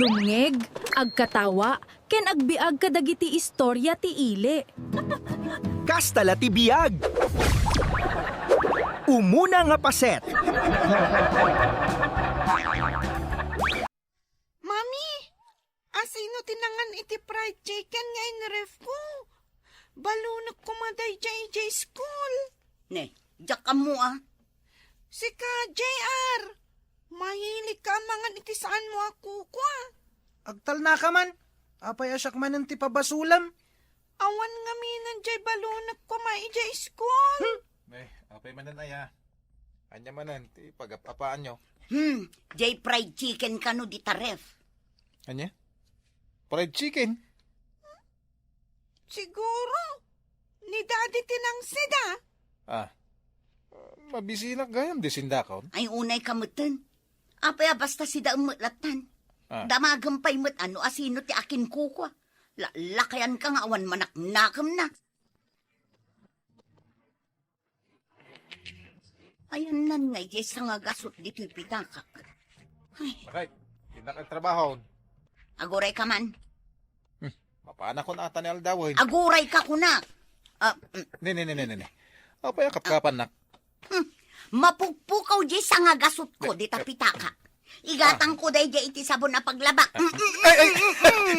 agdumngeg, agkatawa, ken agbiag kadagiti istorya ti ile. Kastala ti biag. Umuna nga paset. Mami, asino tinangan iti fried chicken nga in ref ko? Balunok kumaday JJ school. Ne, jak ka mo ah. Sika, JR. Mahilig ka mangan iti saan mo ako kwa. Agtal na ka man. Apay asyak man ang tipabasulam. Awan nga minan jay balunok kumaday school. Apay manan aya. Anya manan, ti pagapapaan nyo. Jay fried chicken ka no di taref. Anya? Fried chicken? Siguro. Ni daddy tinangsid Mabisinak gayam di sindakaw. Ay unay kamutan. Apaya basta si daang matlatan. Damagampay mat ano asino ti akin kukwa. Lakayan ka nga awan manak-nakam na. Ayan nan nga jay sa nga gasot dito pitakak. Bakit? Tindak ang trabaho. Aguray ka man. Mapaanak ko na ata ni Aldawin. Aguray ka kunak. Ne. Apay kapkapan nak. Mapugpukaw jay sa nga gasot ko dita pitakak. Igatang ko day jay iti sabon na paglaba.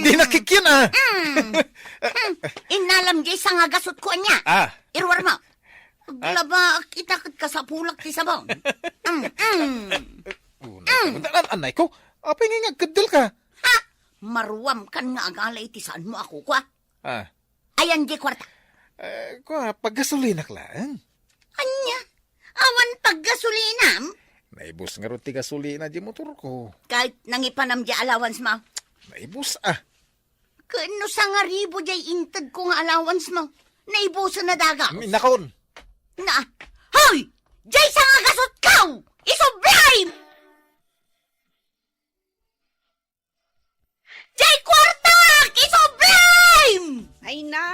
Di nakikyan Inalam jay sa nga gasot ko niya. Irwar mo. Paglaba itakot ka sa pulak ti sabon. Anay ko, apay nga ngagkadal ka. Ha? Maruwam kan nga agalay ti saan mo ako kwa. Ayan jay kwarta. Kwa, paggasolinak lang. Anya? Awan paggasolinam? Naibus nga ron ti gasolina di motor ko. Kahit nangipanam jay allowance mo. Naibus Kano sa nga ribo jay intad ko nga allowance mo. Naibuso na daga. Nakon. Na, hoy! Jay sa nga gasot kaw! Isublime! Jay kwartak! Isublime! Ay na.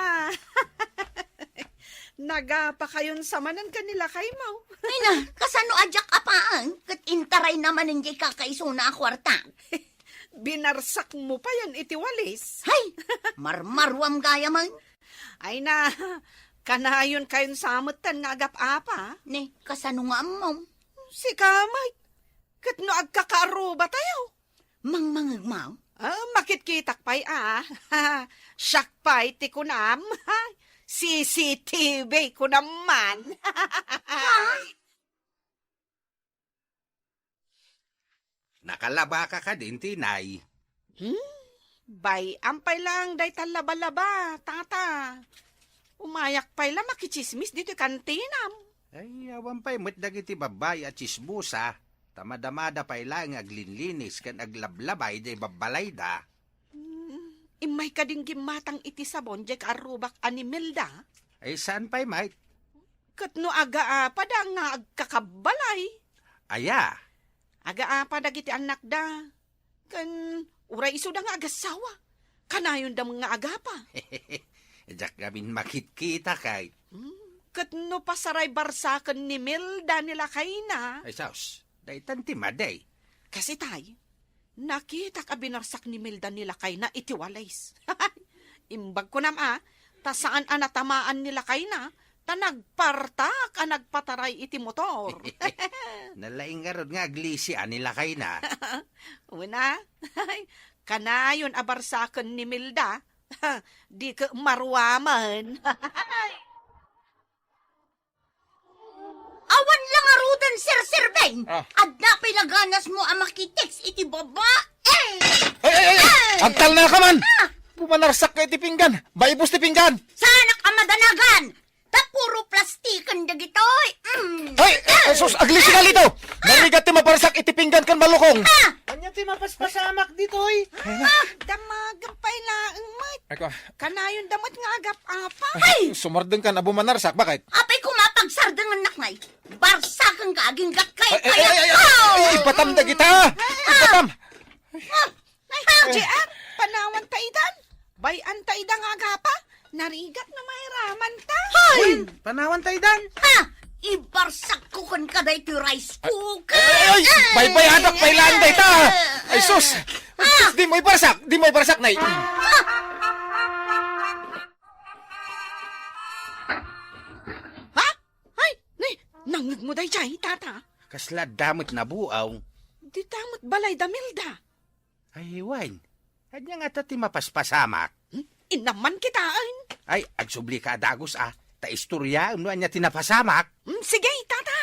Nagapa kayon sa manan kanila kay Mau. Ay na, kasano ajak apaan? Kat intaray naman ng jay kakaiso na kwartak. Binarsak mo pa yan iti walis. Hay! Marmarwam gaya man. Ay na. Kanayon kayon samutan nga agap-apa. Ne, kasano nga mo? Si kamay. Kat no agkakaruba tayo. Mangmangagmaw? Makitkitak pa'y Siyak pa'y ti kunam. CCTV ko naman. Nakalaba ka din, Tinay. Bay, ampay lang day talaba-laba, tata. Umayak pa'y lang makichismis dito kantinam. Ay, awan pa'y mo't dagiti babay at chisbusa. Tamadamada pa'y lang aglinlinis kan aglablabay day babalay da. Imay ka ding gimatang iti sabon, jek arubak animilda. Ay, saan pa'y mait? Katno aga-apa da nga agkakabalay. Aya. Aga-apa da giti anak da. Kan uray iso da nga agasawa. Kanayon da mga agapa. Diyak gamin makitkita kay. Katno pasaray barsakan ni Milda nila kay na. Ay, saus. Daytan ti maday. Kasi tay, nakita ka binarsak ni Milda nila kay na itiwalays. Imbag ko ta saan anatamaan nila kay na, ta nagpartak a nagpataray iti motor. Nalaing nga ron nga aglisi nila kay na. Una, kanayon abarsakan ni Milda, di ka marwaman. Awan lang arudan, Sir Beng. At napilaganas mo ang makitex iti baba. Ay! Agtal na ka man! Pumanarsak ka iti pinggan. Baibos ti pinggan. Sana ka madanagan. Ta puro plastikan dagitoy. Ay! Sus! Aglisi ka lito! Narigat ti maparsak iti pinggan kan malukong. Kanya ti mapaspasamak dito eh. Damagang pailaang mat. Kanayon damat nga agap-apa. Ay! Sumardeng ka na bumanarsak. Bakit? Apay kumapagsardang anak ngay. Barsakan ka aging gatkay. Ay! Ipatam da kita! Ipatam! JR, panawan taidan. Bayan taidang agapa. Narigat na may raman ta. Hoy! Panawan tayo dan. Ibarsak ko kan ka dahi ti rice cooker. Ay! Baybayadak pailanday ta! Ay sus! Di mo iparsak! Di mo iparsak, nay! Ha? Ay, nangag mo day jay, tata. Kasla damot na buaw. Di tamot balay da Milda. Ay, wan. Hadya nga ti mapaspasamak. Inaman kitaan. Ay, agsubli ka dagos Ta istorya, ano niya tinapasamak. Sige, tata.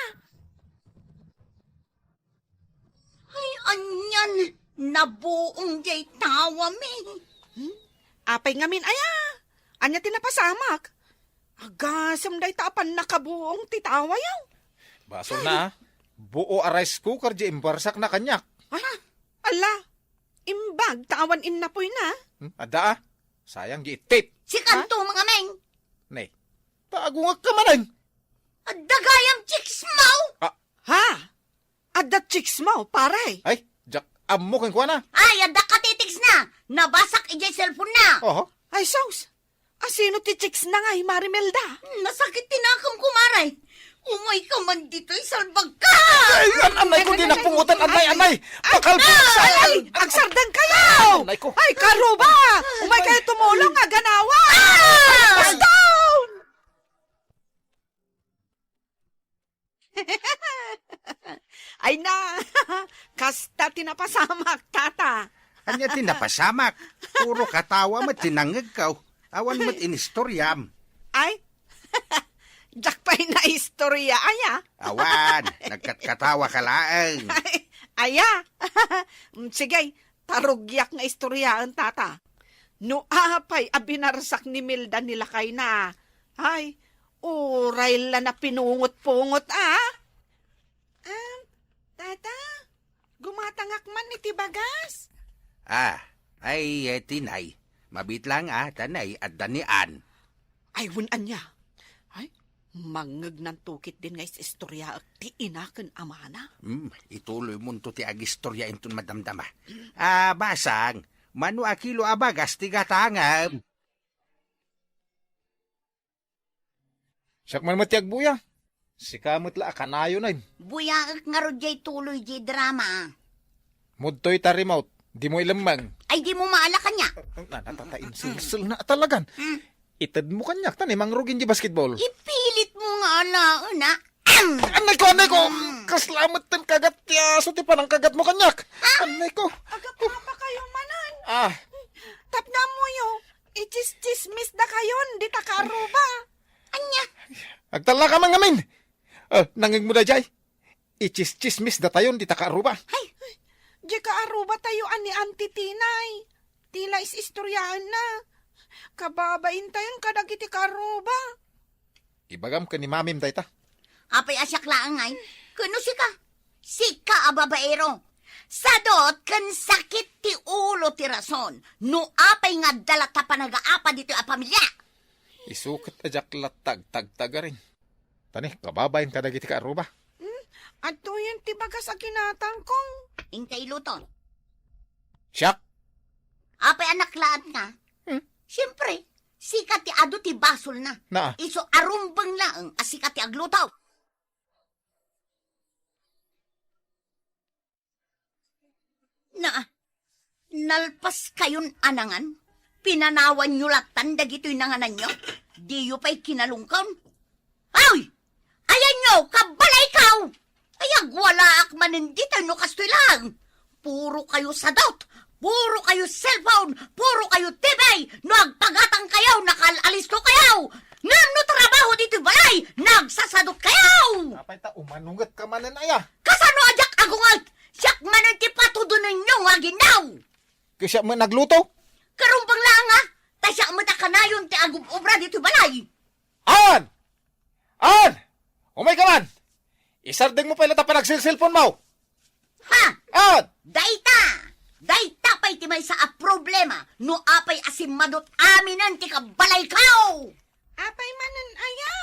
Ay, anyan. Nabuong jay tawa mi. Apay ngamin, aya. Anya tinapasamak. Agasam day taapan nakabuong titawa yaw. Baso na, buo a rice cooker di imbarsak na kanyak. Ala, imbag tawan innapoy na. Ada sayang giitip. Si kanto mga meng. Nay, taagungag ka manan. Dagayam chicks mau. Ha? Adda chicks mo, paray. Ay, jak amo kang kuha na. Ay, ada katitiks na. Nabasak ijay cellphone na. Oho. Ay, Saus. Sino ti chicks na nga, Marimelda? Nasakit tinakang kumaray. Umay ka man dito'y salbag ka. Ay, anay ko din napungutan, anay. Pakalbo. Ay, agsardan kayo! Anay ko. Ay, karuba! Umay kayo tumulong nga ganawa! Ay, down! Ay na, kasta tinapasamak, tata. Anya tinapasamak. Puro katawa mo, tinangag ka. Awan mo't inistoryam. Ay, jakpay na istorya, aya. Awan, nagkatkatawa ka laang. Ay, aya. Sige, tarugyak nga istoryaan, tata. No apay abinarsak ni Milda nila kay na. Ay, uray la na pinungot-pungot, tata, gumatangak man ni Tibagas. Ay, tinay. Mabit lang tanay at danian. Ay, wunan niya. Ay, mangag ng tukit din nga istorya at ti inakan amana. Ituloy mo to ti agistorya intun madamdama. Basang, manu akilo abagas ti gatangam. Siyak man matiag buya. Si kamot la kanayo na. Buyaak nga ro jay tuloy jay drama. Mudtoy ta remote. Di mo ilamang. Ay di mo maala kanya. Natatain silsil na talagan. Itad mo kanyak tan mangrugin di basketball. Ipilit mo nga alaan na. Anay ko. Kaslamat tan kagat ya. So ti panang kagat mo kanyak. Anay ko. Agapapa kayo manan. Tapna mo yo. Ichis-chismis na kayon, di takaruba. Anya. Agtala ka man ngamin. Nanging mo da jay. Ichis-chismis da tayon di takaruba. Ay. Di kaaruba tayo ani Auntie Tinay. Tila is-istoryaan na. Kababain tayon kadagiti karuba. Ibagam ka ni mamim dayta. Apay asyak laang ay. Kuno sika? Sika ababaero. Sadot kan sakit ti ulo ti rason. No apay nga dalata pa nag-aapa dito a pamilya. Isukat ajak latag tagtaga rin. Tani, kababayin ka dagiti kaaruba. At yan tibagas a kinatang kong. Ingkay luto. Siyak. Apay anak laat nga. Siyempre, sika ti ado ti basol na. Na. Iso arumbang laang asika ti aglutaw. Nalpas kayon anangan? Pinanawan nyo latan dagito'y nanganan nyo? Di yu pa'y kinalungkaw? Ay! Ayan nyo! Kabalay kaw! Ayag wala akmanin dito no kastoy lang! Puro kayo sadot! Puro kayo cellphone! Puro kayo TV! No agpagatang kayo! Nakalalis ko kayo! Ngam no trabaho dito balay! Nagsasadot kayo! Apay ta, umanungat ka manan aya. Kasano ajak agungat? Siyak manan ti patudunan nyo nga ginaw! Kasi mo nagluto. Karumpang lang ha! Tasya matakanayon ti agum obra dito balay! An! Umay ka man! Isardeng mo pala ta pa nagsil-cellphone mo! Ha! An! Dayta! Dayta pa'y ti may sa a problema no apay asimadot aminan ti kabalay kao! Apay manan aya.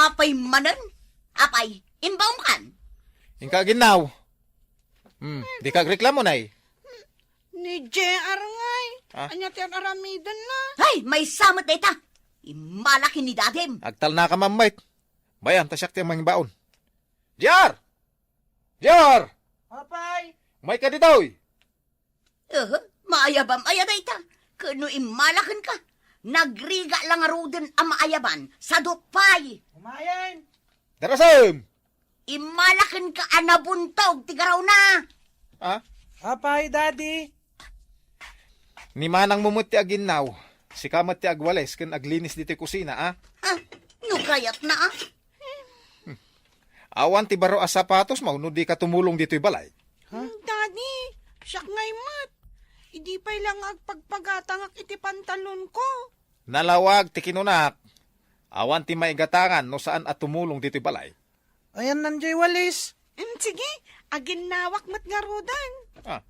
Apay manan? Apay, imbaum kan? Ingka ginaw. Di ka reklamo na Ni JR ngay. Ah? Anya ti aramidan na. Ay, may samot dayta! Imalaki ni dadem! Agtal na ka mamait. Bayan, tasyak ti mga baon. Jar! Apay! May ka dito. Maayabam ayaday ta. Kano imalakan ka. Nagriga lang arudan ang maayaban sa dupay. Umayan! Darasam! Imalakan ka anabuntog, tigaraw na. Ha? Apay, Daddy! Ni manang mumuti aginaw. Si kamat ti agwales ken aglinis dito kusina, ah. Ah, nukayat na ah. Awan ti baro a sapatos mo, no di ka tumulong dito'y balay. Daddy, siyak ngay mat. Hindi pa lang agpagpagatangak iti pantalon ko. Nalawag ti kinunak. Awan ti maigatangan no saan at tumulong dito'y balay. Ayan nandiyo'y walis. Sige, aginawak mat nga rodan. Ah,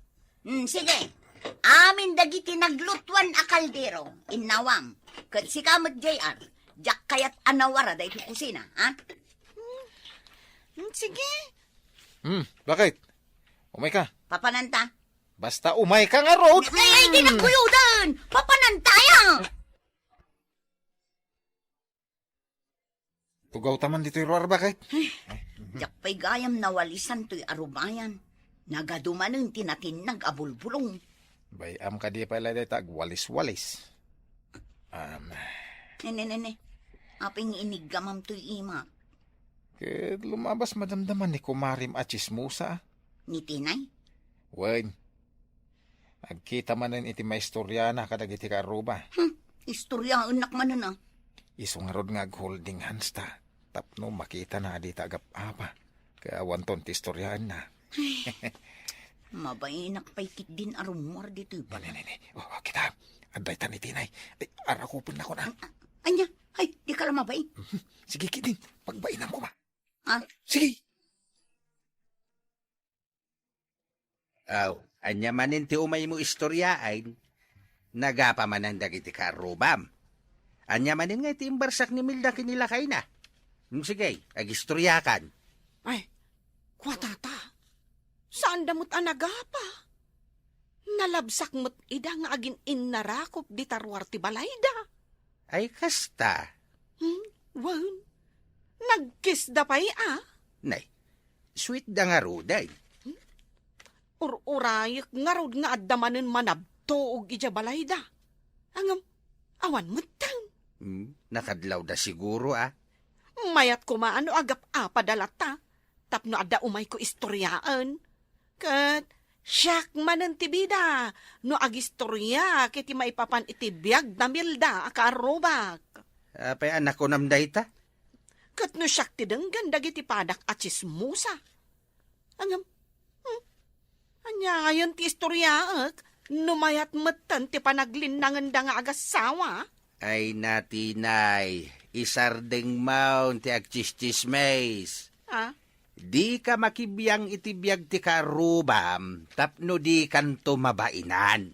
Sige. Amin dagiti naglutwan a kaldero. Inawam. Kat si kamot JR. Jak kayat anawara da iti kusina, ha? Sige. bakit? Umay ka. Papananta. Basta umay ka nga road. Ay, di na kuyudan! Papanantaya! Tugaw taman dito'y ruar bakit? Jak pa'y gayam nawalisan to'y arubayan. Nagaduman ng tinatinag abulbulong. Bayam ka di pala dito walis-walis. Nene. Aping inigamam to'y ima. Kaya lumabas madamdaman ni kumarim at chismusa. Ni Tinay? Wen. Agkita manen iti maistorya na kadagiti ka aruba. Istorya anak man na. Isungarod nga holding hands ta. Tapno makita na di tagap apa. Kaya wanton ti istoryaan na. Mabainak pa'y kit din arumor dito. Nene. Oh, kita. Anday ta ni Tinay. Ay, arakupin na ko na. Anya, ay, di ka lang mabay. Sige, kiting. Pagbainan ko ba? Ah, Sige. Aw, anya manin ti umay mo istoryain. Nagapa man ang dagiti karubam. Anya manin nga iti imbarsak ni Milda kinilakay na. Sige, agistoryakan. Ay, kwatata. Saan damot anagapa? Nalabsak mo't ida nga agin innarakop di tarwar ti balayda. Ay kasta. Wan, nagkiss da pa'y Nay, sweet da nga ruday. Urayek nga rod nga addamanen manabto og ija balayda. Angam, awan mo taon. Nakadlaw da siguro Mayat ko maano agap padalata. Tapno adda umay ko istoryaan. Kat, siyak manen tibida. No agistorya kiti maipapan itibiyag na Milda akarobak. Apay anak ko namday ta. Kat no siyak tidenggan dagiti padak at chismusa. Angam, anya ngayon ti istoryaak. Numayat metan ti panaglinangan da nga agasawa. Ay natinay, isardeng maun ti agchis-chismays. Di ka makibiyang itibiyag ti karubam, tapno di kanto mabainan.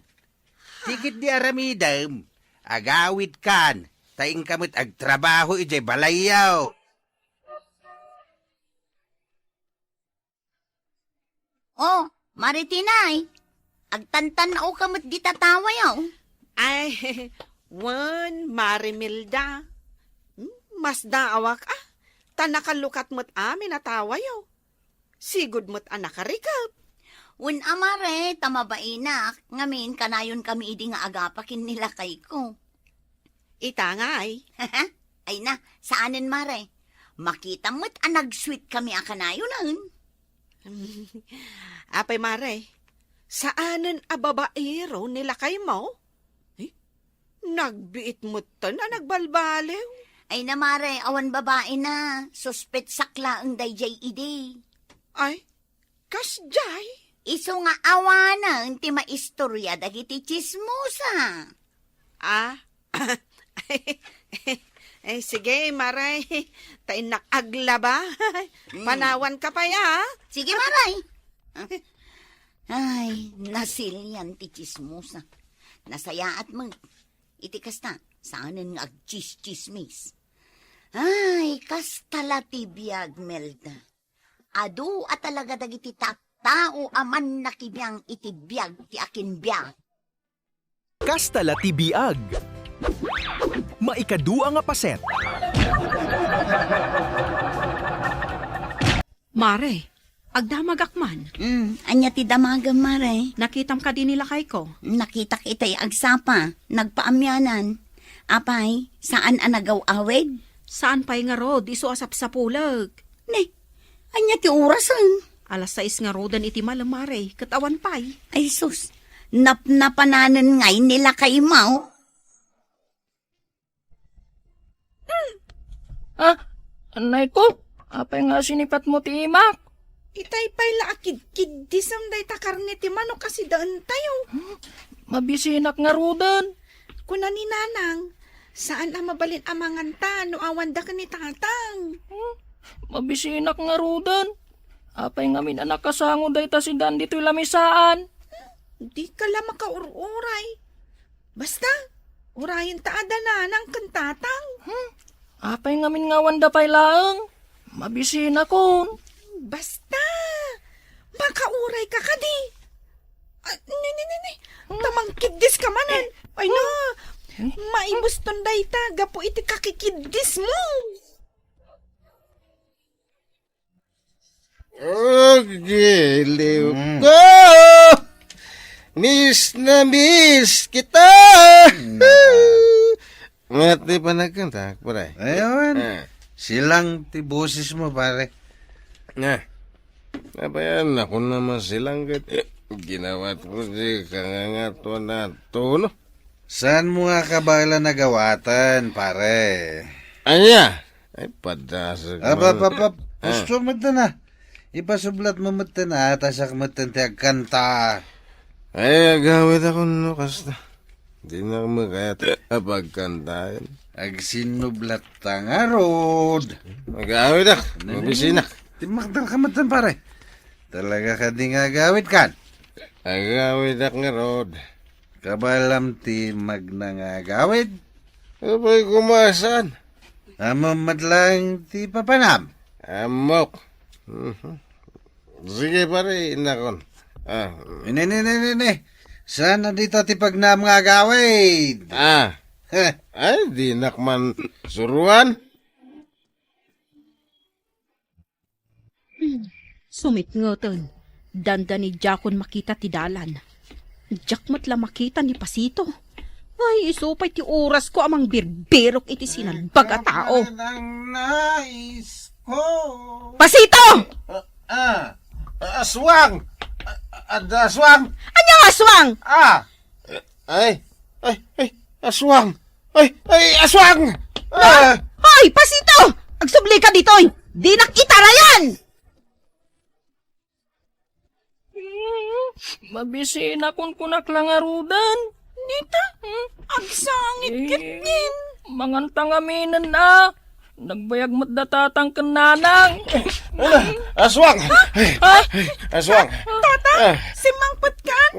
Tikit di aramidam, agawid kan, taing kamot agtrabaho ijay balayaw. oh, Maritinay. Agtantan na o kamot di tatawa yaw. Ay, wan, Marimilda. Mas daawak tanakalukat mo't amin atawayo. Sigud mo't anakarikap. Un amare, tamabainak. Ngamin, kanayon kami idi nga agapakin nila kay ko. Itangay. Ay na, saanin mare? Makita mo't anag-sweet kami akanayon. Apay mare, saanan a babaero nila kay mo? Nagbiit mo to na nagbalbalew. Ay na mare, awan babae na. Suspet sakla ang dayjay ide. Ay, kasjay. Iso nga awana, ti maistorya dagiti chismosa. Eh, sige, maray. Tayo nakaglaba. Panawan ka pa ya. Sige maray. Ay, nasilyan ti chismosa. Nasayaat mo. Itikas na, saanin nga agchis-chismis. Ay, kastala ti biyag, Melda. Adu at talaga dagiti tao aman nakibiyang iti biyag ti akin biyag. Kastala ti biag. Maikadua nga paset. Mare, Agdamagakman. Anya ti damagam, Mare. Nakitam ka din nila kay ko. Nakita kita'y agsapa, nagpaamyanan. Apay, saan anagaw awed? Saan pa'y nga rod, iso asap sa pulag. Ne, anya ti orasan. Alas 6 nga rodan iti malamare, katawan pa'y. Ay sus, napananan ngay nila kay Mau. Anay ko, apay nga sinipat mo ti imak. Itay pa'y laakid-kid disam day takarni ti manok kasi daan tayo. Mabisinak nga rudan. Kuna ni nanang, saan ang mabalin amanganta no awan da ka ni tatang? Mabisinak nga rudan. Apay nga min anak kasango day ta si Dan dito'y lamisaan. Di ka lang makaururay. Basta, urayin taada na ng kantatang. Apay nga min nga wanda pay laeng. Mabisinak kon. Basta, makauray ka kadi. Ni. Tamangkidis ka manan. Ay no, maibus tonday ta, gapo iti kakikidis mo. Oh, giliw ko! Miss na miss kita! Ngati pa nagkanta, pare. Ayun. Silang ti boses mo, pare. Nga. Nabayan ako naman silang ginawat ko di kangangato na tono. Saan mo nga kabala nagawatan, pare? Anya? Ay, padasag mo. Gusto mo na. Ipasublat mo na, tasak mo ti agkanta. Ay, agawit ako no, kasta. Di na makayat pagkantayan. Agsinublat ta nga, Rod. Agawit ako, mabisinak. Timakdal ka matan, pare. Talaga ka di nga agawit kan. Agawit ako nga, Rod. Kabalam ti magnangagawid. Abay kumasan. Amamadlang ti papanam. Amok. Sige pare, inakon. Ini. Sana dito ti pagnamangagawid. Ay, di nakman suruan. Sumit ngoton. Danda ni Jakon makita ti dalan. Jakmat la makita ni Pasito. Ay, isupay ti oras ko amang birbirok iti sinalbag a tao. Ang nais ko. Pasito! Aswang! Aswang! Anyang aswang! Ay, aswang! Aswang! Hoy, Pasito! Agsubli ka ditoy! Di nakita rayan! Mabisinak kon kunak lang nga rudan. Nita, agsangit kitnin. Mangantang aminan na. Nagbayag mo't datatang kananang. Aswang! Aswang! Tatang, si Mangput kan.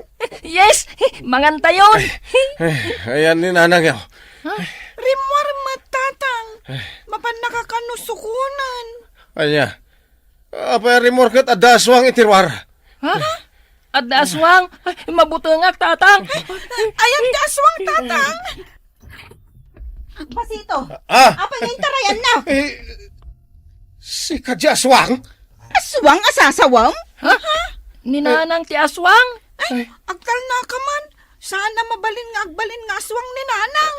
Yes, manganta yun. Ayan ni nanang yaw. Rimwar matatang. Mapan nakakanusukunan. Anya, apa rimor kat ada aswang itirwar. At aswang, mabutungak tatang. Ayan ka aswang tatang. Pasito, Apa nga intarayan na. Si kadya aswang? Aswang asasawam? Ninanang ti aswang. Agkal na ka man. Saan na mabalin nga agbalin nga aswang ni nanang.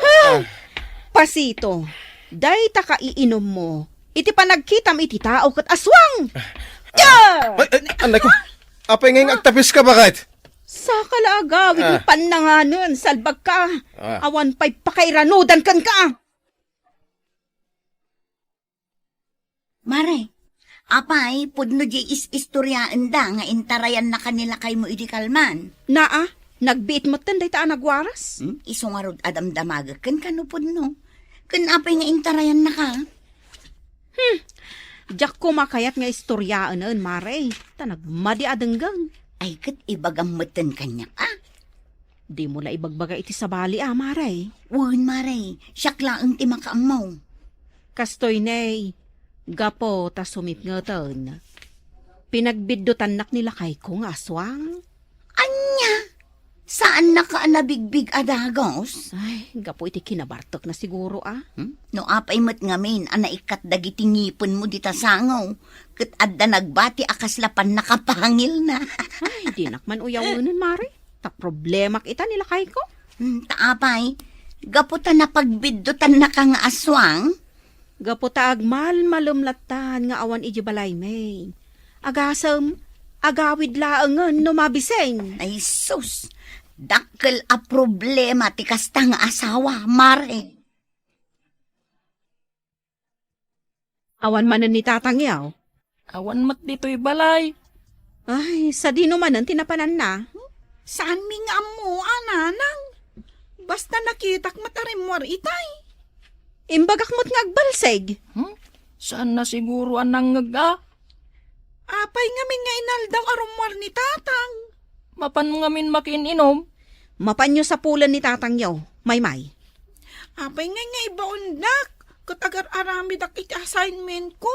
Pasito, day ta ka iinom mo. Iti pa nagkitam iti tao kat aswang. Anay ko, apa nga agtapis ka bakit? Sa kalaagawid ni pananganon, salbag ka. Awan pa'y pakairanudan kan ka. Mare, apay, pudno di istoryaan da nga intarayan na kanila kay mo iti kalman. Naa, nagbiit mo tanday ta nagwaras. Iso nga rod adam damaga kan kano pudno. Kan apay nga intarayan na ka. Diyak ko makayat nga istoryaan mare. Ta nagmadi adenggang. Ay kat ibagamutan kanya ka. Di mo la ibagbaga iti sabali mare. Wan Mare, siyak lang ti makaamaw. Kastoy nay, gapo ta sumipngoton. Pinagbiddutan nak nila kay kong aswang. Anya? Saan nakaanabigbig adagos? Ay, gapo iti kinabartok na siguro No apay met ngamin, anaikat dagiti ngipon mo dita sangaw. Kat adda nagbati akaslapan nakapangil na. Ay, di nakman uyawanan, Mare. Ta problemak ita nila kay ko. Taapay, gaputan na pagbiddutan na kang aswang. Gapo ta agmal malumlatan nga awan iji balay may. Agasam, agawid laangan no mabiseng. Ay sus, dakkel a problema ti kasta nga asawa, Mare. Awan manan ni tatangyaw. Awan mat dito'y balay. Ay, sa di naman ang tinapanan na. Saan mi nga mo, ananang? Basta nakitak matarimwar itay. Imbagak mo't nga agbalseg. Saan na siguro ang nangaga? Apay ngamin nga inaldaw arumwar ni tatang. Mapan ngamin makininom? Mapanyo sa pulan ni tatangyaw. May. Apay nga ibaundak. Katagar aramid ak iti assignment ko.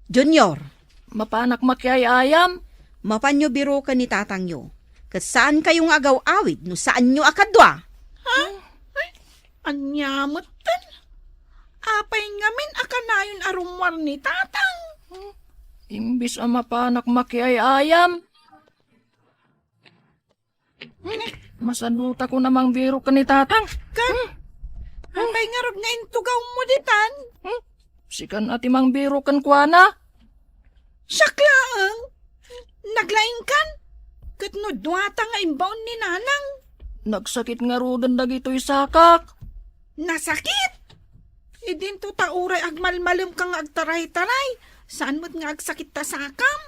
Junior, Mapanak makiayayam? mapanyo biro ka ni tatangyo. Kat saan kayong agaw-awid no saan nyo akadwa? Anyamutan. Apay ngamin akanayon arumwar ni tatang. Imbis ang mapanak makiayayam. Masaduta ko namang biro ka ni tatang. Apay nga rog nga intugaw mo ditan. Sikan ati mang biro kan kuana. Syaklaan. Naglaing kan. Katnudwata nga imbaon ni nanang. Nagsakit nga rudan dagito'y sakak. Nasakit. Idinto ta uray agmalmalim kang agtaray-taray. Saan mo't nga agsakit ta sakam?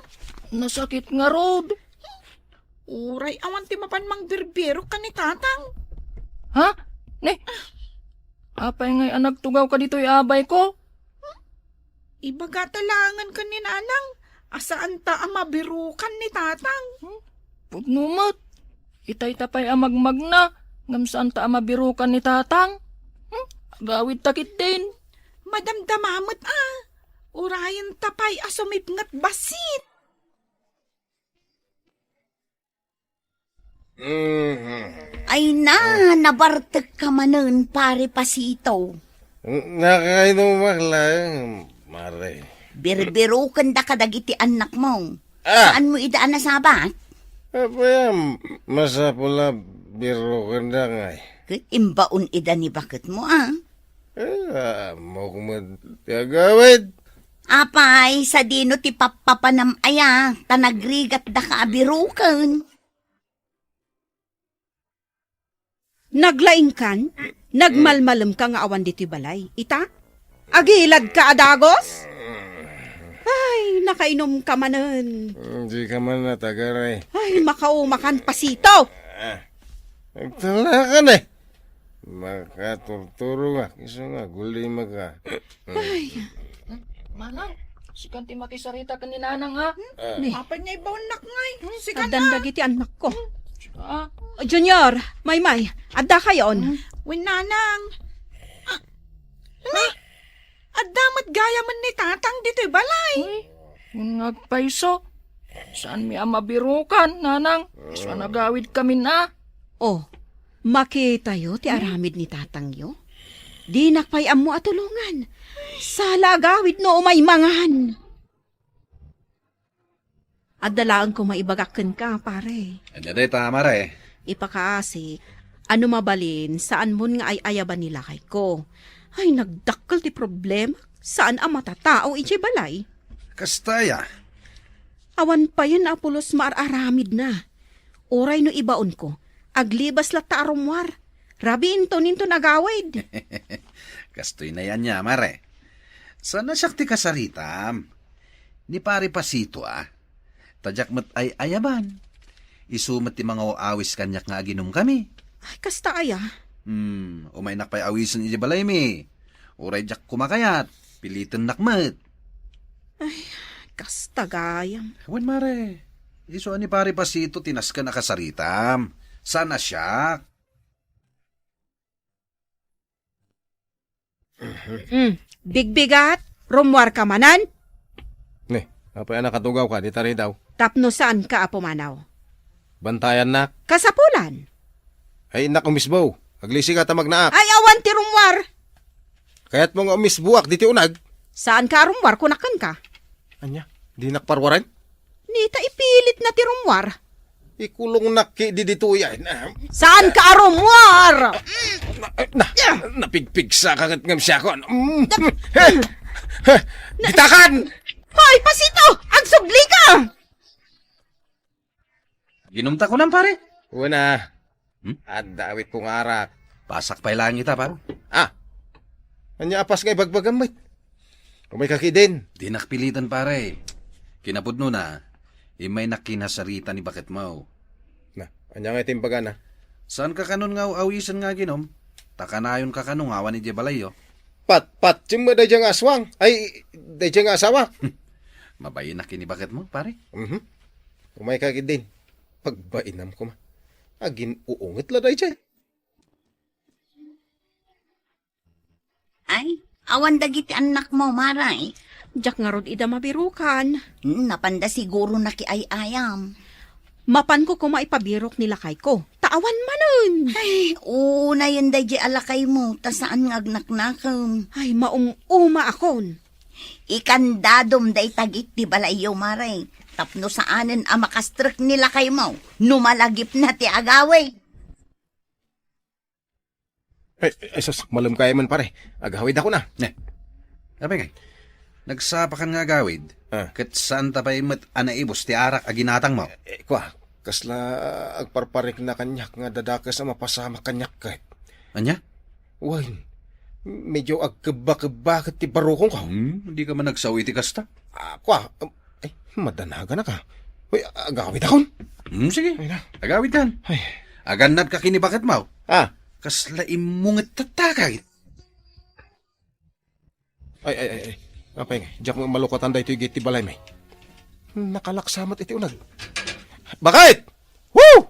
Nasakit nga rod. Uray awan ti mapan mang birbiro ka ni tatang. Ha? Ne? Apay nga'y nagtugaw ka dito'y abay ko? Ibaga talangan ka ni nanang. Asaan ta ang mabirukan ni tatang? Pudnumat. Itay tapay amagmag na. Ngam saan ta amabirukan ni tatang? Gawid takit din. Madamdamamot Urayan tapay asumipngat basit. Ay na, nabartek ka manen, pare pasito. Nakainom bakla, Mare. Birbirukan da kadagiti anak mo. Saan mo idaan na sabat? Apa masapula biro kanda ngay. Kat imbaon ida ni bakit mo, Mau kumad tiagawid. Apay, sa dino ti papapanam aya, tanagrigat da kaabirukan. Naglaing kan? Nagmalmalam ka nga awan dito'y balay. Ita? Agilad ka adagos? Ay, nakainom ka manan. Hindi ka man natagaray. Ay, makaumakan pasito. Nagtala ka na eh. Makaturturo nga. Kiso nga, guli maka. Manang, sikan ti makisarita ka ni nanang ha? Apay nga ibaunak ngay. Sika na. Adan dagiti anak ko. Ah, Junior, may, adda kayon. Win nanang. Adamat gaya man ni tatang dito'y balay. yung nagpaiso. Saan mi amabirukan, nanang? Isa nagawid kami na. Oh, makita yo ti aramid ni tatang yo. Di nakpayam mo atulungan. Sala agawid no umay mangan. At dalaan ko maibagakan ka, pare. Ano day tama ra eh. Ipakaasi, ano mabalin, saan mo nga ay ayaban nila kay ko. Ay, nagdakkel ti problema. Saan ang matatao iti balay? Kastaya. Awan pa yan apulos maararamid na. Oray no ibaon ko, aglibas la ta arumwar. Rabi into ninto nagawid. Kastoy na yan niya, mare. Sana sakti kasaritam. Ni pare pasito Tadyak mat ay ayaban. Isumat ti mga awis kanyak nga aginom kami. Ay, kasta aya. Umay nakpay awisan iti balay mi. Uray jak kumakayat. Pilitan nakmat. Kasta gayam. Wan mare. Iso ni pare pasito tinas ka nakasaritam. Sana siya. Bigbigat, rumwar ka manan. Ne, apa yan nakatugaw ka, di tari daw. Tapno saan ka apumanaw? Bantayan nak. Kasapulan. Ay nak umisbaw. Aglisi ka tamag naak. Ay awan ti rumwar. Kaya't mga umisbuak diti unag. Saan ka rumwar kunakan ka? Anya, di nakparwaran? Nita ipilit na ti rumwar. Ikulong nakki di dituyan. Saan ka rumwar? Napigpig sa kagat ngam siya ko. Gitakan! Hoy, Pasito! Agsugli ka! Ginumta ko ng pare. Una. At dawit kong arak. Pasak pa lang kita, pare. Anya apas ngay bagbagamit. Umay kakidin. Di nakpilitan, pare. Kinapudno na, imay nakinasarita ni bakit mo. Na, anya ngay timbaga na. Saan ka kanon nga awisan nga ginom? Takanayon ka kanong awan ni Jebalayo. Pat, cimba day jang aswang. Ay, day jang asawa. Mabayin na kini bakit mo, pare? Umay kakidin. Pagbainam ko ma. Agin uungit la day jay. Ay, awan dagiti anak mo, Maray. Jak nga rod ida mabirukan. Napanda siguro na ki ay ayam. Mapan ko maipabirok nila kay ko. Tawan manon. Ay, una yun dahi alakay mo, ta saan nga agnaknakam. Ay, maung-uma akon. Ikandadom day tagit di balayo, Maray. Tapno saanin ang makastrek nila kay mo, numalagip na ti agaway. Ay, sus, malam kaya man pare. Agawid ako na. Sabi nga, nagsapakan nga gawid. Kat saan tapay mat anaibos ti arak aginatang mo. Kwa, kasla agparparik na kanyak nga dadakas na mapasama kanyak kahit. Anya? Uy, medyo agkaba-kaba ti barukong ka. Hindi ka man nagsawi ti kasta. Kwa, ay, madanaga na ka. Uy, agawid ako. Sige, Ay na. agawid kan. Ay. Aganad ka kini bakit mo. Kasla imungat tatakay. Ay. Apay nga, diyak mo malukatan da ito yung gate ti balay may. Nakalaksamat iti unag. Bakit? Woo!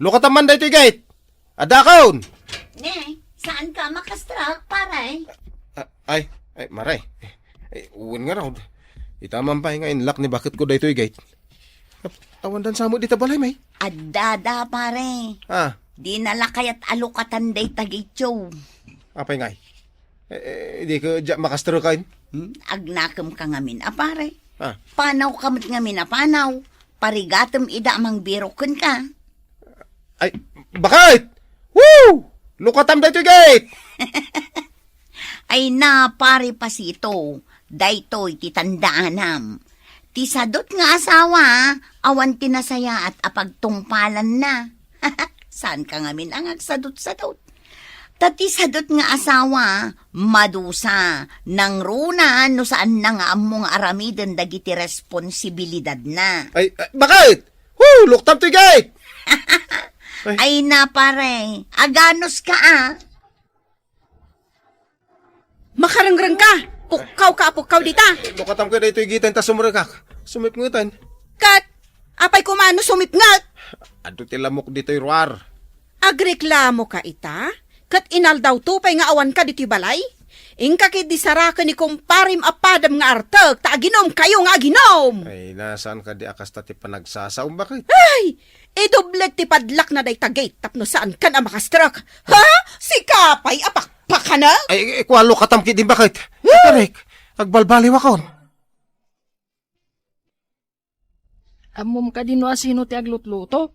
Lukatan man da ito yung gate. Adakaon! Ne, saan ka makastrak, paray? Ay, maray. Ay, uwan nga raw. Itaman pa nga inlak ni bakit ko da ito yung gate. Awan dan sa mo dita balay may. Adada, pare. Di nalakayat alukatan day tagityo. Apay nga. Di ko diyak makastrukain. Agnakam ka ngamin, pare. Panaw kamot ngamin, panaw. Parigatam ida amang birokan ka. Ay, bakit? Woo! Lukatam da ito yung gate! Ay na, pare Pasito. Daytoy titandaanam. Tisadot nga asawa, awan tinasaya at apagtungpalan na. Saan ka ngamin ang agsadot-sadot? Tatisadot nga asawa, madusa, nang runa no saan na nga among aramiden dagiti responsibilidad na. Ay, bakit? Woo! Luktam to yung gate! Ay na pare, aganos ka Makarangrang ka! Pukaw dita! Lukatam ko da ito yung gitan ta sumuragak. Sumipngutan. Kat! Apay kumano sumipngat! Ado tilamok dito yung ruar. Agreklamo ka ita? Kat inaldaw tupay nga awan ka dito balay? Ingka kit di saraka ni kumparim apadam nga artag, ta aginom kayo nga aginom! Ay, nasaan ka di akas ti panagsasaum bakit? Ay! Idobleg ti padlak na day tagay, tapno saan ka na makastrak? Ha? Si Kapay, apakpak ka na? Ay, kwalo katamki din bakit? Tarek, agbalbaliw ako. Amom ka din sino ti aglutluto?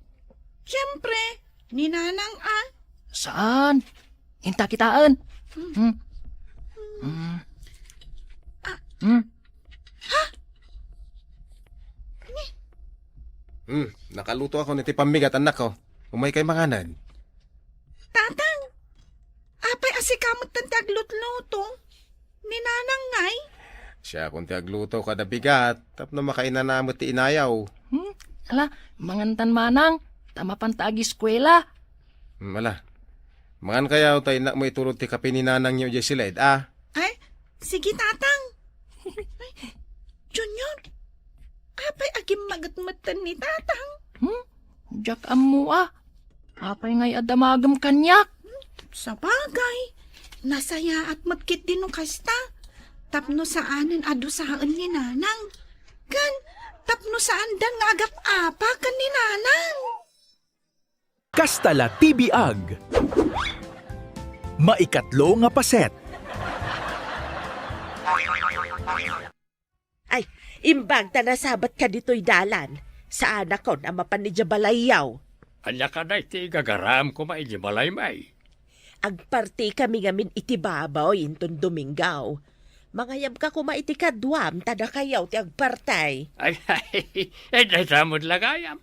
Siyempre, ninanang Saan? Inta kitaan. Nakaluto ako niti pamigat anak ko. Umay kay manganan. Tatang, apay asikamot ng taglutluto. Ninanang ngay. Siya kung ti agluto kada bigat, tapno makainan na mo ti inayaw. Ala, mangantan manang, tama pantagi eskwela. Mala. Mangan kayaw tayo na mo iturot ti kapininanang niyo dyan sila, Ay, sige tatang. Ay, Junior, apay agim magatmatan ni tatang. Jak amu Apay ngay adamagam kanyak. Sa bagay, nasaya at matkit din nung kasta. Tapno saanin adusaan ni nanang. Kan, tapno saan dan nga agap-apa kan ni nanang. Kastala TBAG. Maikatlo nga paset. Ay, imbag ta nasabat ka dito'y dalan. Sa anak ko na mapanidya balayaw. Anya ka na iti gagaram ko maiji balay may. Agparti kami ngamin iti babaw inton Domingaw. Mangayab ka kuma iti kadwam, tada kayaw ti agpartay. Ay, ay samod lagayam.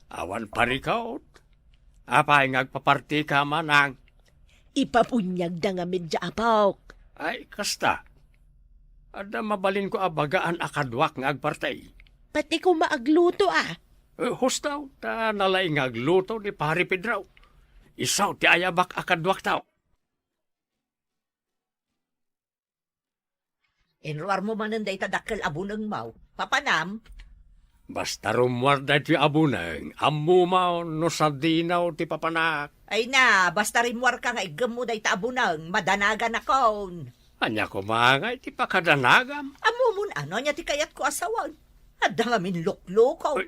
Awan parikaot. Apay ngagpaparti ka manang. Ipapunyag na ngamin dya apok. Ay, kasta. Ada mabalin ko abagaan akadwak nga agpartay. Pati ko maagluto Hustaw, ta nalay nga agluto ni Pari Pedraw. Isaw ti ayabak akadwak tao. Enruar mo manan day tadakkel abunang mau. Papanam, Basta rumwar da ti abunang, amumaw no sa dinaw ti papanak. ay na, basta rimwar ka nga igam mo day taabunang, madanagan akon. Anya ko mga ti pakadanagam. Amumun ano niya ti kayat ko asawan. Adda nga min lukloko.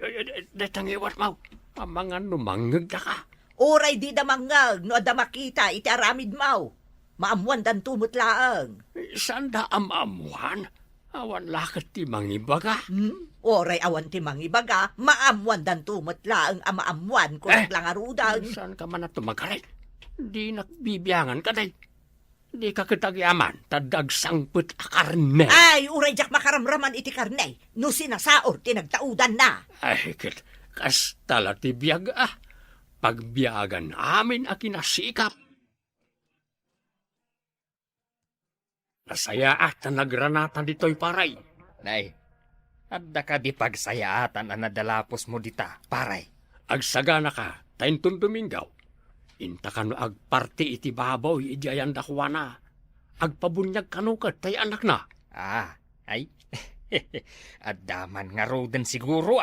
Datang iwat mau. Mga numangag na ka. Oray di damangag, no adda makita, iti aramid mau. Maamuan dan tumutlaang. Saan da amamuan? Awan lakat ti mangibaga. Oray awan ti mangibaga, maamuan dan tumutlaang amaamuan ko lang arudan. Saan ka man na tumagaray? Di nakbibiyangan ka day. Di ka kitagyaman, tadag sangput akarne. Ay, uray jak makaramraman iti karnay. No sinasaor, tinagtaudan na. Ay, kastala ti biyag Pagbiyagan amin a kinasikap. Nasayaat na nagranata dito'y paray. Nay, adda ka di pagsayaatan ang nadalapos mo dita, paray. Agsagana ka, taintun Domingaw. Inta ka no agparti iti babaw, idiayan dakwana. Agpabunyag kanukat, tay anak na. Ay, addaman nga roden siguro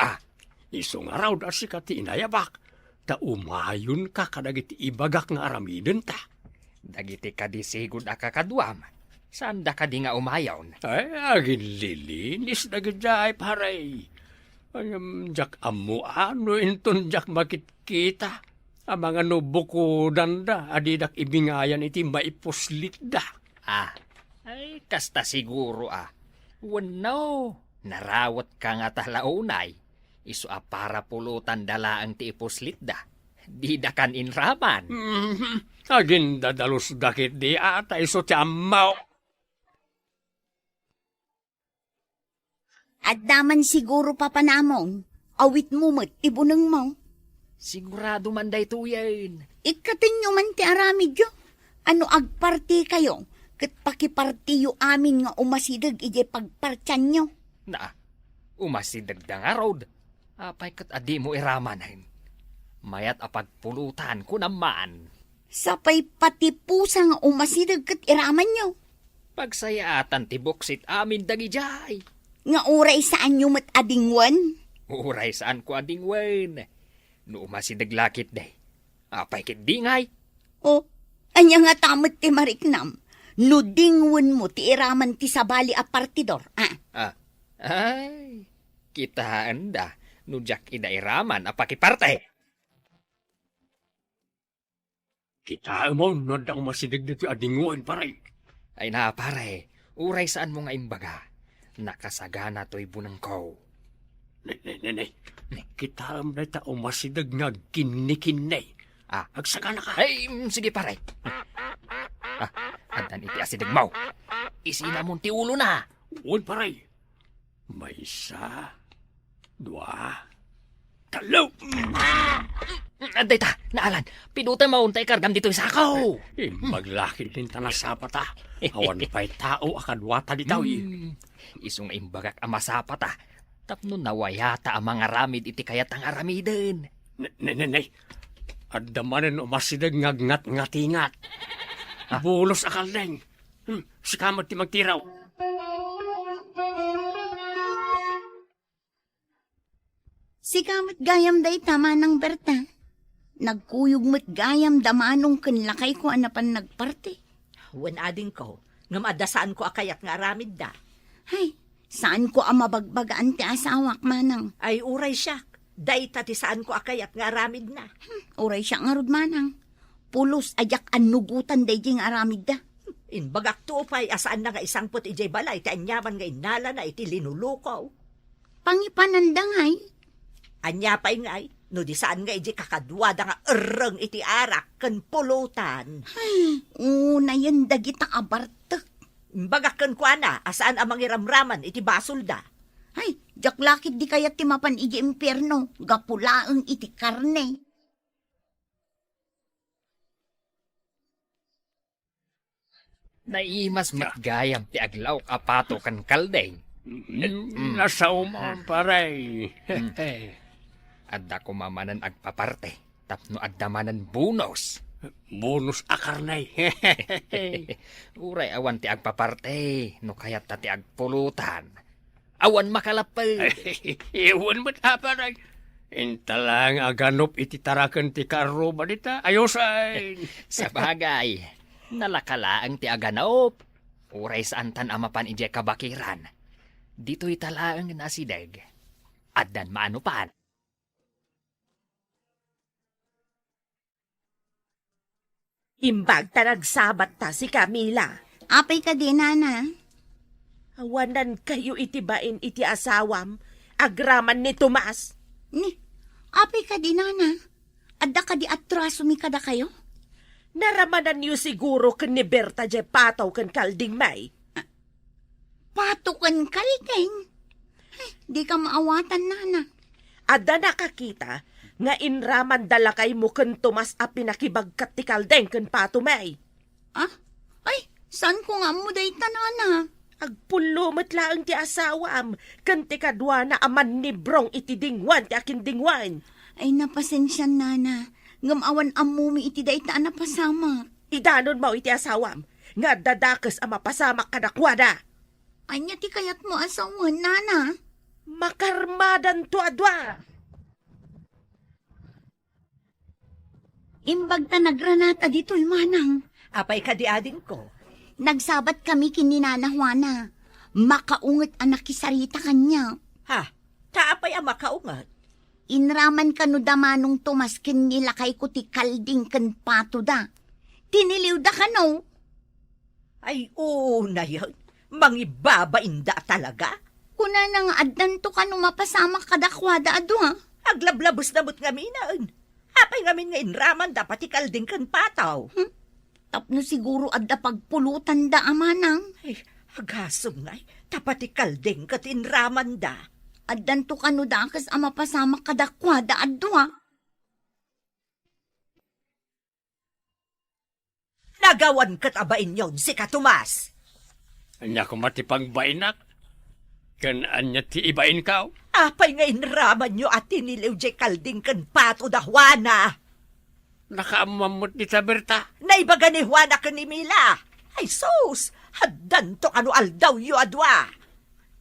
Iso nga raw da si kati inayabak. Ta umayon ka kadagiti ibagak nga aramiden ta. Dagiti ka di sigud akakadwam. Saan da ka di nga umayawn? Ay, agin lilinis na gajay, paray. Jak amu ano inton jak makitkita. Ang mga nubukudan da, adidak ibingayan iti maipuslit da. Ay, kasta siguro Wano, narawat ka nga talaunay. Isu para pulutan dala ang ti ipuslit da. Di da kan inraman. Agin dadalus dakit di ata iso tiyamaw. At daman siguro papanamong, awit mo mo't ibunang mo. Sigurado man day tuyen. Ikatin nyo man ti aramid yo. Ano agparti kayo? Kat pakiparti yo amin nga umasidag ije pagpartyan nyo. Umasidag da nga road. Apay kat adi mo iramanin. Mayat apagpulutan ko naman. Sapay pati pusa nga umasidag kat iraman nyo. Pagsayaatan ti buksit amin dagijay. Nga uray saan nyo mat adingwan? Uray saan ko adingwan. No umasidag lakit day. Apay kit dingay. Anya nga tamot ti mariknam. No dingwan mo ti iraman ti sabali a partidor. Ay, kitaan da. No jak ida iraman apakiparte. Kita mo, nadang masidag dito adinguan, paray. Ay na, pare. Uray saan mo nga imbaga. Nakasagana to'y bunang ko. Nay. Kita mo na ita umasidag nga kinikinay. Agsagana ka. Ay, sige pare. Andan iti asidag mau. Isina mong ti ulo na. Uwan, paray. May isa, dua, talo. Aday ta, naalan. Pinutan mauntay kargam dito'y sakaw. Maglaki din ta na sapata. Awan pa'y tao akadwata ditaw. Isong imbagak amasapata. Tapno nawayata ang mga ramid iti kayat ang aramiden. Nay. Adamanan umasidag ngagngat-ngatingat. Bulos akal deng. Sikamot ti magtiraw. Sikamot gayam day tama ng Berta. Nagkuyog mo't gayam damanong kanlakay ko anapan nagparte. Wan ading ko, ngam adasaan ko akayat nga aramid da. Hay, saan ko ang mabagbagaan ti asawak manang? Ay uray siya. Day tati saan ko akayat nga aramid na. Oray siya nga rod manang. Pulos ajak anugutan day jing aramid da. Inbagak tupay asaan na nga isang put ijay balay ti anyaman nga inala na iti linulukaw. Pangipanandangay. Anyapay ngay, no di saan nga ijay kakadwada nga ereng iti arak ken pulutan. Na yan dagita abartek. Imbagak ken kuana, asaan amang iramraman iti basol da. Ay, jak lakit di kayat timapan iji impyerno. Gapulaeng iti karne. Naimas matgayam ti aglaw kapato kan kaldeng. Nasa umang paray. Adda ko mamanan agpaparte, tapno adda manan bonus. Bonus akarnay. Uray awan ti agpaparte, no kayat ta ti agpulutan. Awan makalapay. Iwan mo ta paray. Intalang aganop iti tarakan ti karuba dita. Ayosay. Sa bagay, nalakalaang ti aganop. Uray saan tan amapan ije kabakiran. Dito'y talaang nasideg. Addan maanupan. Imbag ta nagsabat ta si Camila. Apay ka din, nana. Awanan kayo itibain iti asawam. Agraman ni Tomas. Ni, apay ka din, nana. Adda ka di atraso mi kada kayo? Naramanan niyo siguro ken ni Berta je pataw ken kalding may. Patukan kalding. Di ka maawatan, nana. Adda nakakita nga inraman dalakay mo ken Tomas a pinakibagkat ti kaldeng ken patumay. Ah? Ay, saan ko nga mo day tanana? Agpulumot laang ti asawam ken ti kadwa na aman ni Brong iti dingwan ti akin dingwan. Ay, napasensyan, nana. Ngamawan amumi iti day ta napasama. Idanon mo iti asawam nga dadakes a mapasamak kadakwada. Anya ti kayat mo asawan, nana. Makarmadan to adwa. Imbag ta nagranata dito'y manang. Apay kadiadin ko. Nagsabat kami kininana Juana. Makaunget anak kisarita kanya. Ha? Kaapay ang makaungat? Inraman kanu damanong Tomas kin nilakay ko ti kalding ken pato da. Tiniliw da kano. Ay, oo na yan. Mangibabain da talaga. Kuna nang addan to kanu mapasama kadakwada adwa. Aglablabos na mo't ngaminaan. Apay ngamin nga inraman dapat ikalding kan pataw. Tapno siguro adda pagpulutan da amanang. Ay, agasong ngay. Dapat ikalding kat inraman da. Addan to kanu da kas ama pasama kadakwada adwa. Nagawan kat abain yon si Katumas. Anya ko matipang bainak. Kan anya ti ibain ka. Apay nga inraman nyo at tiniliw jay kalding kan pato da Juana. Nakaamamot ni Berta. Naibaga ni Juana kan ni Mila. Ay sus, haddan to kanu aldaw yu adwa.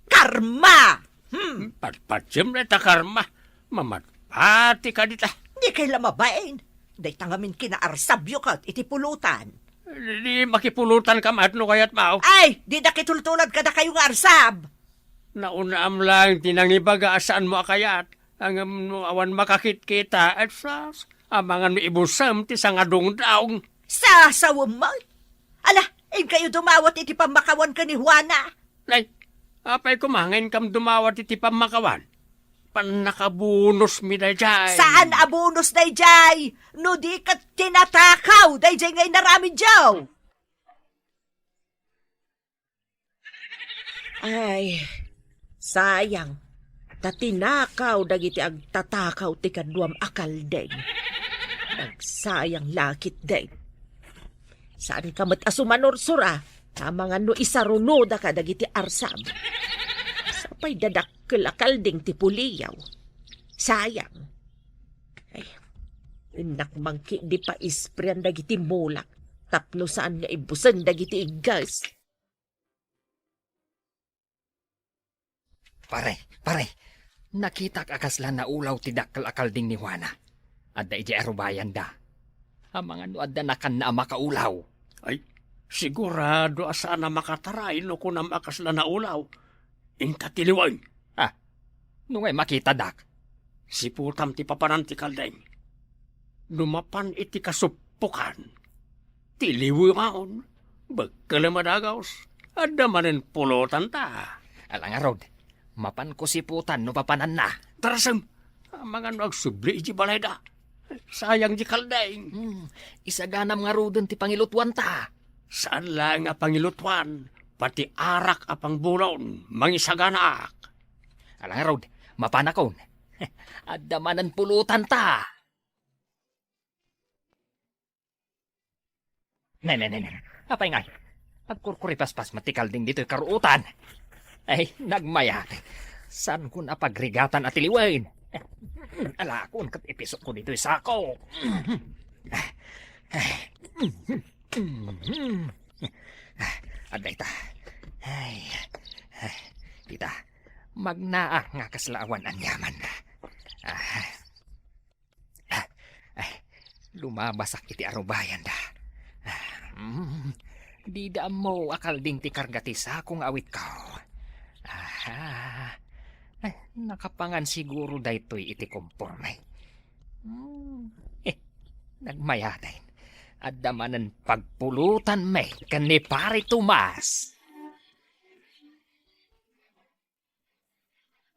Karma! Patpatsym na ta karma. Mamatpati ka dita. Di kay lamabain. Day tangamin kinaarsabyo kat iti pulutan. Di makipulutan ka matno kayat mao. Ay, di nakitultulad ka na kayong arsab. Naunaam lang tinangibaga saan mo akayat. Ang awan makakit kita at sas. Amangan mo ibusam ti sangadong daong. Sasawam mo. Ala, kayo dumawat iti pamakawan ka ni Juana. Nay, apay kumangin kam dumawat iti pamakawan. Panakabunos mi dayjay. Saan abunos dayjay? No di ka tinatakaw dayjay ngay narami jaw. Ay, sayang. Tatinakaw dagiti agtatakaw ti kadwam akaldeng. Nagsayang lakit deng. Saan ka mat asumanorsura? Tamangan no isarunoda ka dagiti arsam. Sapay dadakkel akaldeng ti puliyaw. Sayang. Ay, inak mangki di pa isprian dagiti mulak. Tapno saan nga ibusan dagiti igas. Pare, nakita kakaslan na ulaw ti dakkel akalding ni Juana. Adda ije arubayan da. Amang ano adda nakan na makaulaw. Ay, sigurado asa na makataray no kung namakasla na ulaw. Inka tiliwan. Nungay makita dak. Si putam ti papanan ti kaldeng. Dumapan iti kasupukan. Ti liwingaon. Bagkalamadagaws. Adda manen pulutan ta. Alang arod, mapan ko si putan no papanan na. Tarasam, mga nagsubli iti balayda. Sayang di kaldeng. Isaganam nga rodon ti pangilutuan ta. Saan lang nga pangilutuan, pati arak apang bulon, mangisaganak. Alang arod, mapanakon. Adda manan pulutan ta. Nen. Apay ngay. Pagkurkuripaspas matikalding dito'y karuutan. Ay, nagmayat. San ko napagrigatan at iliwain? Ala ko, kat ipisok ko dito'y sako. Aday ta. Ay, kita. Magnaak nga kaslawan ang yaman. Lumabasak iti arubayan da. Di da mo akal ding ti kargatisa kung awit ka. Nakapangan siguro daytoy iti kompormay. Nagmayadain. At damanan pagpulutan may kani pare Tomas.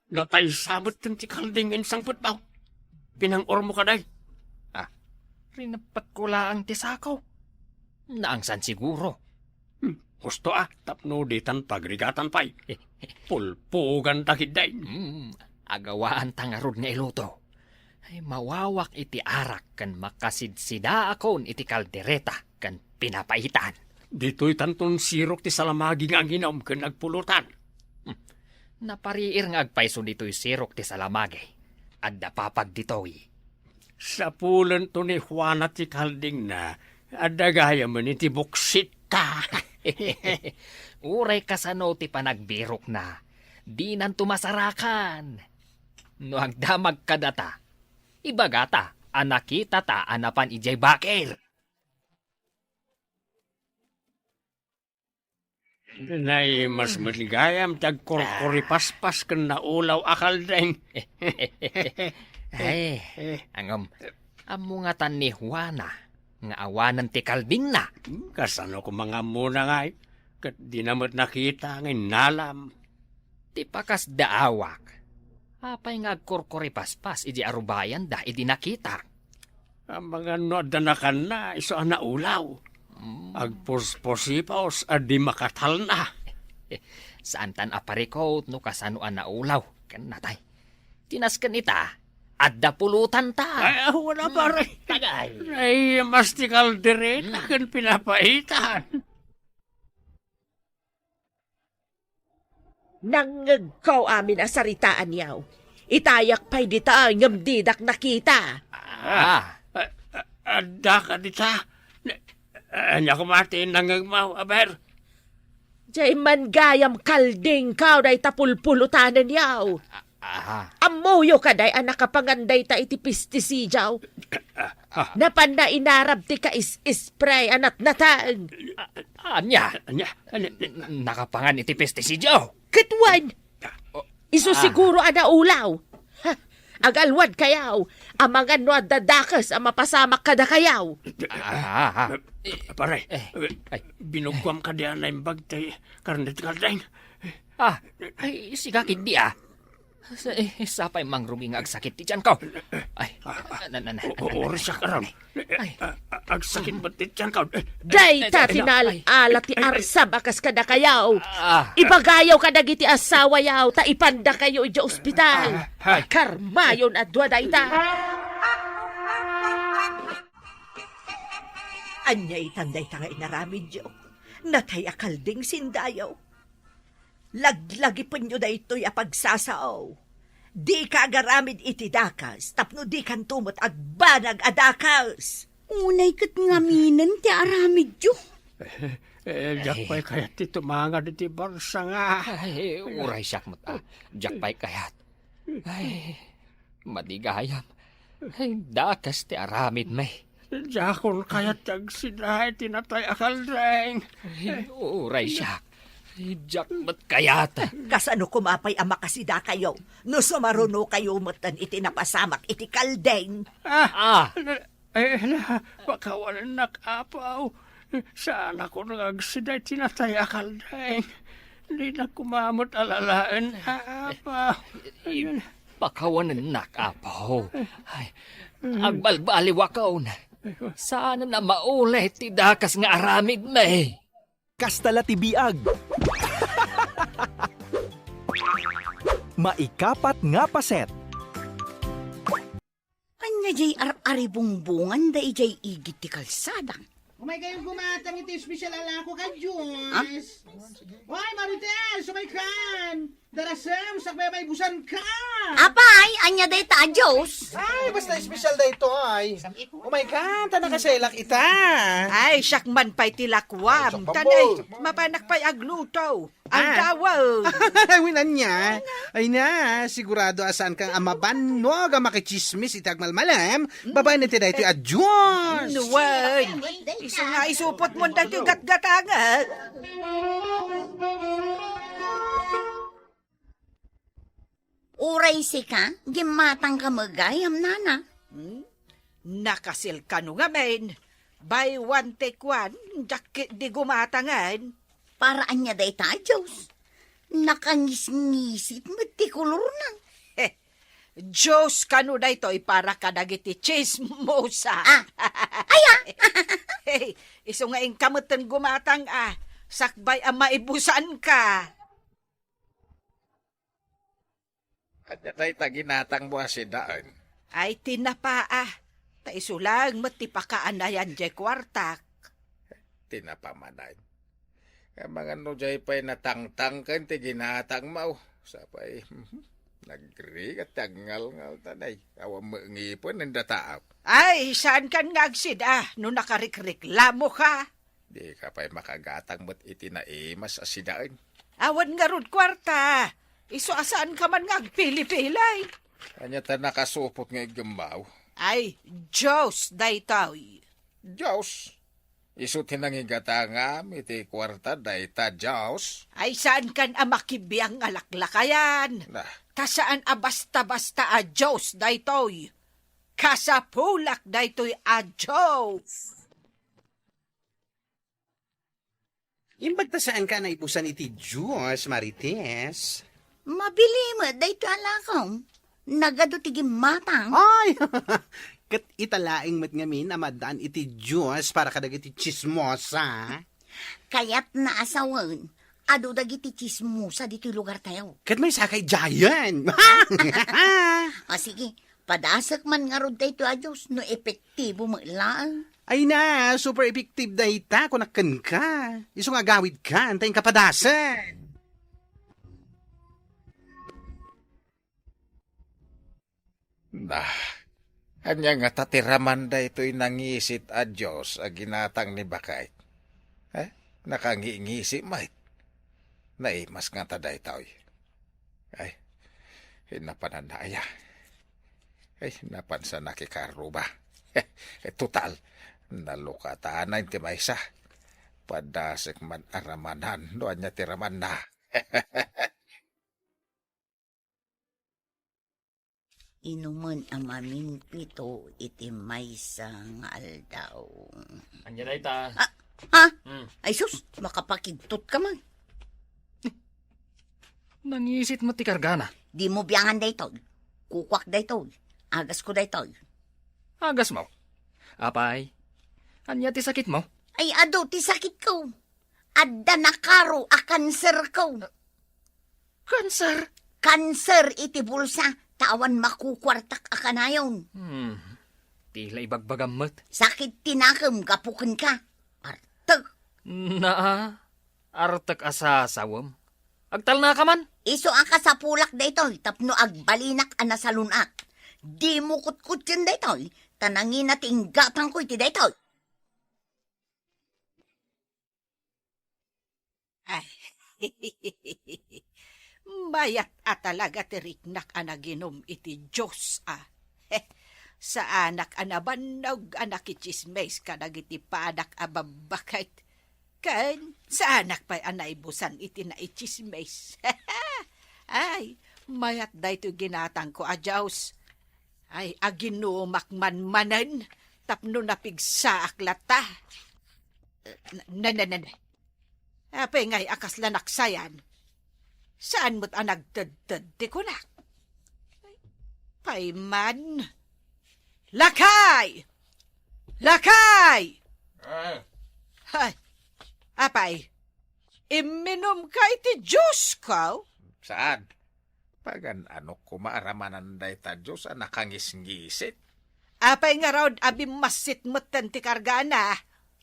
Gatay sabot ti kalding insang putbaw. Pinang-ormo ka day. Rinapat ko laang tisakaw. Naangsan siguro. Gusto tapno ditan pagrigatan pa'y. Pulpugan takid day. Agawaan tangarod nga iluto. Ay mawawak iti arak kan makasidsida akon iti kaldereta kan pinapaitan. Dito'y tanton sirok ti salamagi nga ginom kan nagpulutan. Napariir nga agpaiso dito'y sirok ti salamagi. Adda papag dito'y. Sa pulan to ni Juana ti kalding na adda gaya man iti buksita. Uray kasano ti panagbirok na. Di nan tumasarakan. No agdamag kadata. Ibagata, anakita ta anapan ijay bakir. Nay, mas maligayam tagkorkoripaspas kan naulaw akal deng. Ay, angam, amungatan ni Juana, nga awanan ti kalding na. Kasano ko mga muna nga kat di namat nakita ng nalam. Ti pakas daawak. Apay nga agkorkoripaspas, iji arubayan da, iji nakita. Ang mga noadanakan na, iso ang naulaw. Agpos-posipaos, adi makatal na. Saan tan aparikot, no kasano ang naulaw. Kan natay. Tinaskan ita, adda pulutan ta. Ay, wala pa rin. Tagay. Ay, mastikal direta kan pinapaitan. Nangagkaw amin asaritaan yaw. Itayak pa'y dita ngamdidak nakita. Adda ka dita. Anya kumatiin nangagmaw, aber. Jay man gayam kalding kaw day tapulpulutanan yaw. Amuyo ka day anak kapanganday ta iti pestisijaw. Napan na inarab ti ka is-spray anat nataan. Anya, nakapangan iti pestisijaw. Kitwan! Iso siguro ana ulaw. Agalwad kayaw. Amangan no dadakas ang mapasamak kada kayaw. Pare, binugwam ka diyan na yung bagtay karnet kaldeng. Ay, sigakid di sapay mangrumi nga agsakit ti dyan ko. Ay, Oras siya karam. Agsakit ba't ti dyan ka? Day ta tinalaala ti arsab akas kada kayaw. Ibagayaw ka dagiti asawa yaw ta ipanda kayo iti ospital. Karmayon at duwaday ta. Anyay tanday ta nga inaramid yo. Natay akalding sindayaw. Laglagi pa nyo da ito'y apagsasaw. Di ka agaramid iti dakas, tapno di kan tumot agbanag adakas. Unay kat ngaminan ti aramid yo. Jakpay kayat ito mga diti barsa nga. Ay, uray siyak mo jakpay kayat. Ay, madigayam. Ay, dakas ti aramid may. Jakon kayat tag sila tinatay akal deng. Ay, uray siyak. Jackmat kayata. Kasano kumapay ang makasida kayo? No sumaruno kayo matan iti napasamak iti kaldeng. Pakawalan nakapaw. Saan ako nagagsiday tinatay akaldeng. Hindi na kumamot alalaan apaw. Pakawanan nakapaw. Ay, agbalbaliwakaw na. Sana na maulay ti dakas nga aramid may. Kastala ti biag. Maikapat nga paset. Anya jay ar-ari bungbungan da ijay igit ti kalsadang. Umay kayong gumatang iti special alako ka, Diyos. Hoy, Marites, umay kan. Darasam, sakbay may busan ka. Apay, anya day ta, Diyos. Ay, basta special day to, ay. Umay kan, tanang kaselak ita. Ay, syakman pa'y tilakwam. Tanay, mapanak pa'y agluto. Ang dawaw. Ay, winan niya. Ay na, sigurado asan kang amaban, no, ga makichismis itagmalmalam, babae na tiday ito, Diyos. Nuwan. Iso nga isupot mo na ito gat-gatangat. Uray si ka, gimatang ka magayam nana. Nakasil ka no nga men. Buy one take one, jakit di gumatangan. Para anya day ta, Diyos. Nakangis-ngisit, matikulor na. Diyos kanu da ito, para ka dagiti chismosa. Hey, iso nga ing kamutan gumatang sakbay ang maibusan ka. At tay taginatang mo si daan. Ay tinapa ta iso lang matipakaan na yan jay kwartak. Tinapamanan. Ang mga no jay pa'y natangtang kan ti ginatang mau. Sapay, nagri at tagngal-ngal tanay. Awang maangipon ng dataap. Ay, saan kan ngagsid no nakarikreklamo ka? Di ka pa'y makagatang mo't itinaimas asidaan. Awan nga rod kwarta. Iso asaan ka man ngagpili-pilay? Kanya ta nakasupot nga igamaw. Ay, Diyos daytoy. Diyos? Iso tinangigatangam iti kwarta dayta Diyos? Ay saan kan amakibiyang alaklakayan? Kasaan basta-basta Diyos daytoy? Kasapulak daytoy Diyos. Imbag ta saan ka na ipusan iti Diyos, Marites? Mabili mo, dayto alakaw. Nagado ti gimatang. Ay, kat italaing mat ngamin amadaan iti Diyos para kadag iti chismosa. Kaya't naasawan, ado dagiti chismosa dito lugar tayo. Kat may sakay jayan. Sige, padasak man nga rod dayto Diyos, no epektibo mo ilaan. Ay na, super effective na ita kung nakan ka. Iso nga gawid ka, antayin kapadasan. Hanya nga tatiraman da ito'y nangisit Diyos ginatang ni Bakay. Nakangingisip mait. Naimas nga taday tao'y. Ay, hinapanandaya. Ay, napansa na kikaruba. Total, nalukataan na inti maysa. Padasik man aramanan, doon niya tiraman na. Inuman ang maminpito iti maysa nga aldaw. Anya na ita. Ay sus, makapakigtot ka man. Nangisit mo ti kargana. Di mo biyangan dayto. Kukwak dayto. Agas ko dayto. Agas mo? Apay, anya ti sakit mo? Ay ado, ti sakit ko. Adda nakaro a kanser ko. Kanser? Kanser iti bulsa. Tawan makukwartak a kanayon. Tila ibagbagamot. Sakit tinakam, gapukan ka. Artek. Artek asasawam. Agtal na ka man? Iso ang kasapulak daytoy, tapno agbalinak ana salunak. Di mo kutkut yun daytoy, tanangin na tinggatang ko iti daytoy. Ay, bayat talaga tiriknak anaginom iti Diyos sa anak anabanog anak ichismes kadag iti padak ababakait. Kan, sa anak pa'y anaybusan iti na ichismes. Ay, mayat da ito ginatang ko, Adyaws. Ay, aginumak man-manan, tapno napigsa aklata. Apay ngay akas lanaksayan. Saan mo't anagtad-tad ti kunak? Payman. Lakay! Lakay! Ay, apay, iminom ka iti Diyos ka? Saan? Pagan ano kumaaramanan day ta Diyos nakangis-ngisit. Apay nga raw abim masit mutan ti kargana.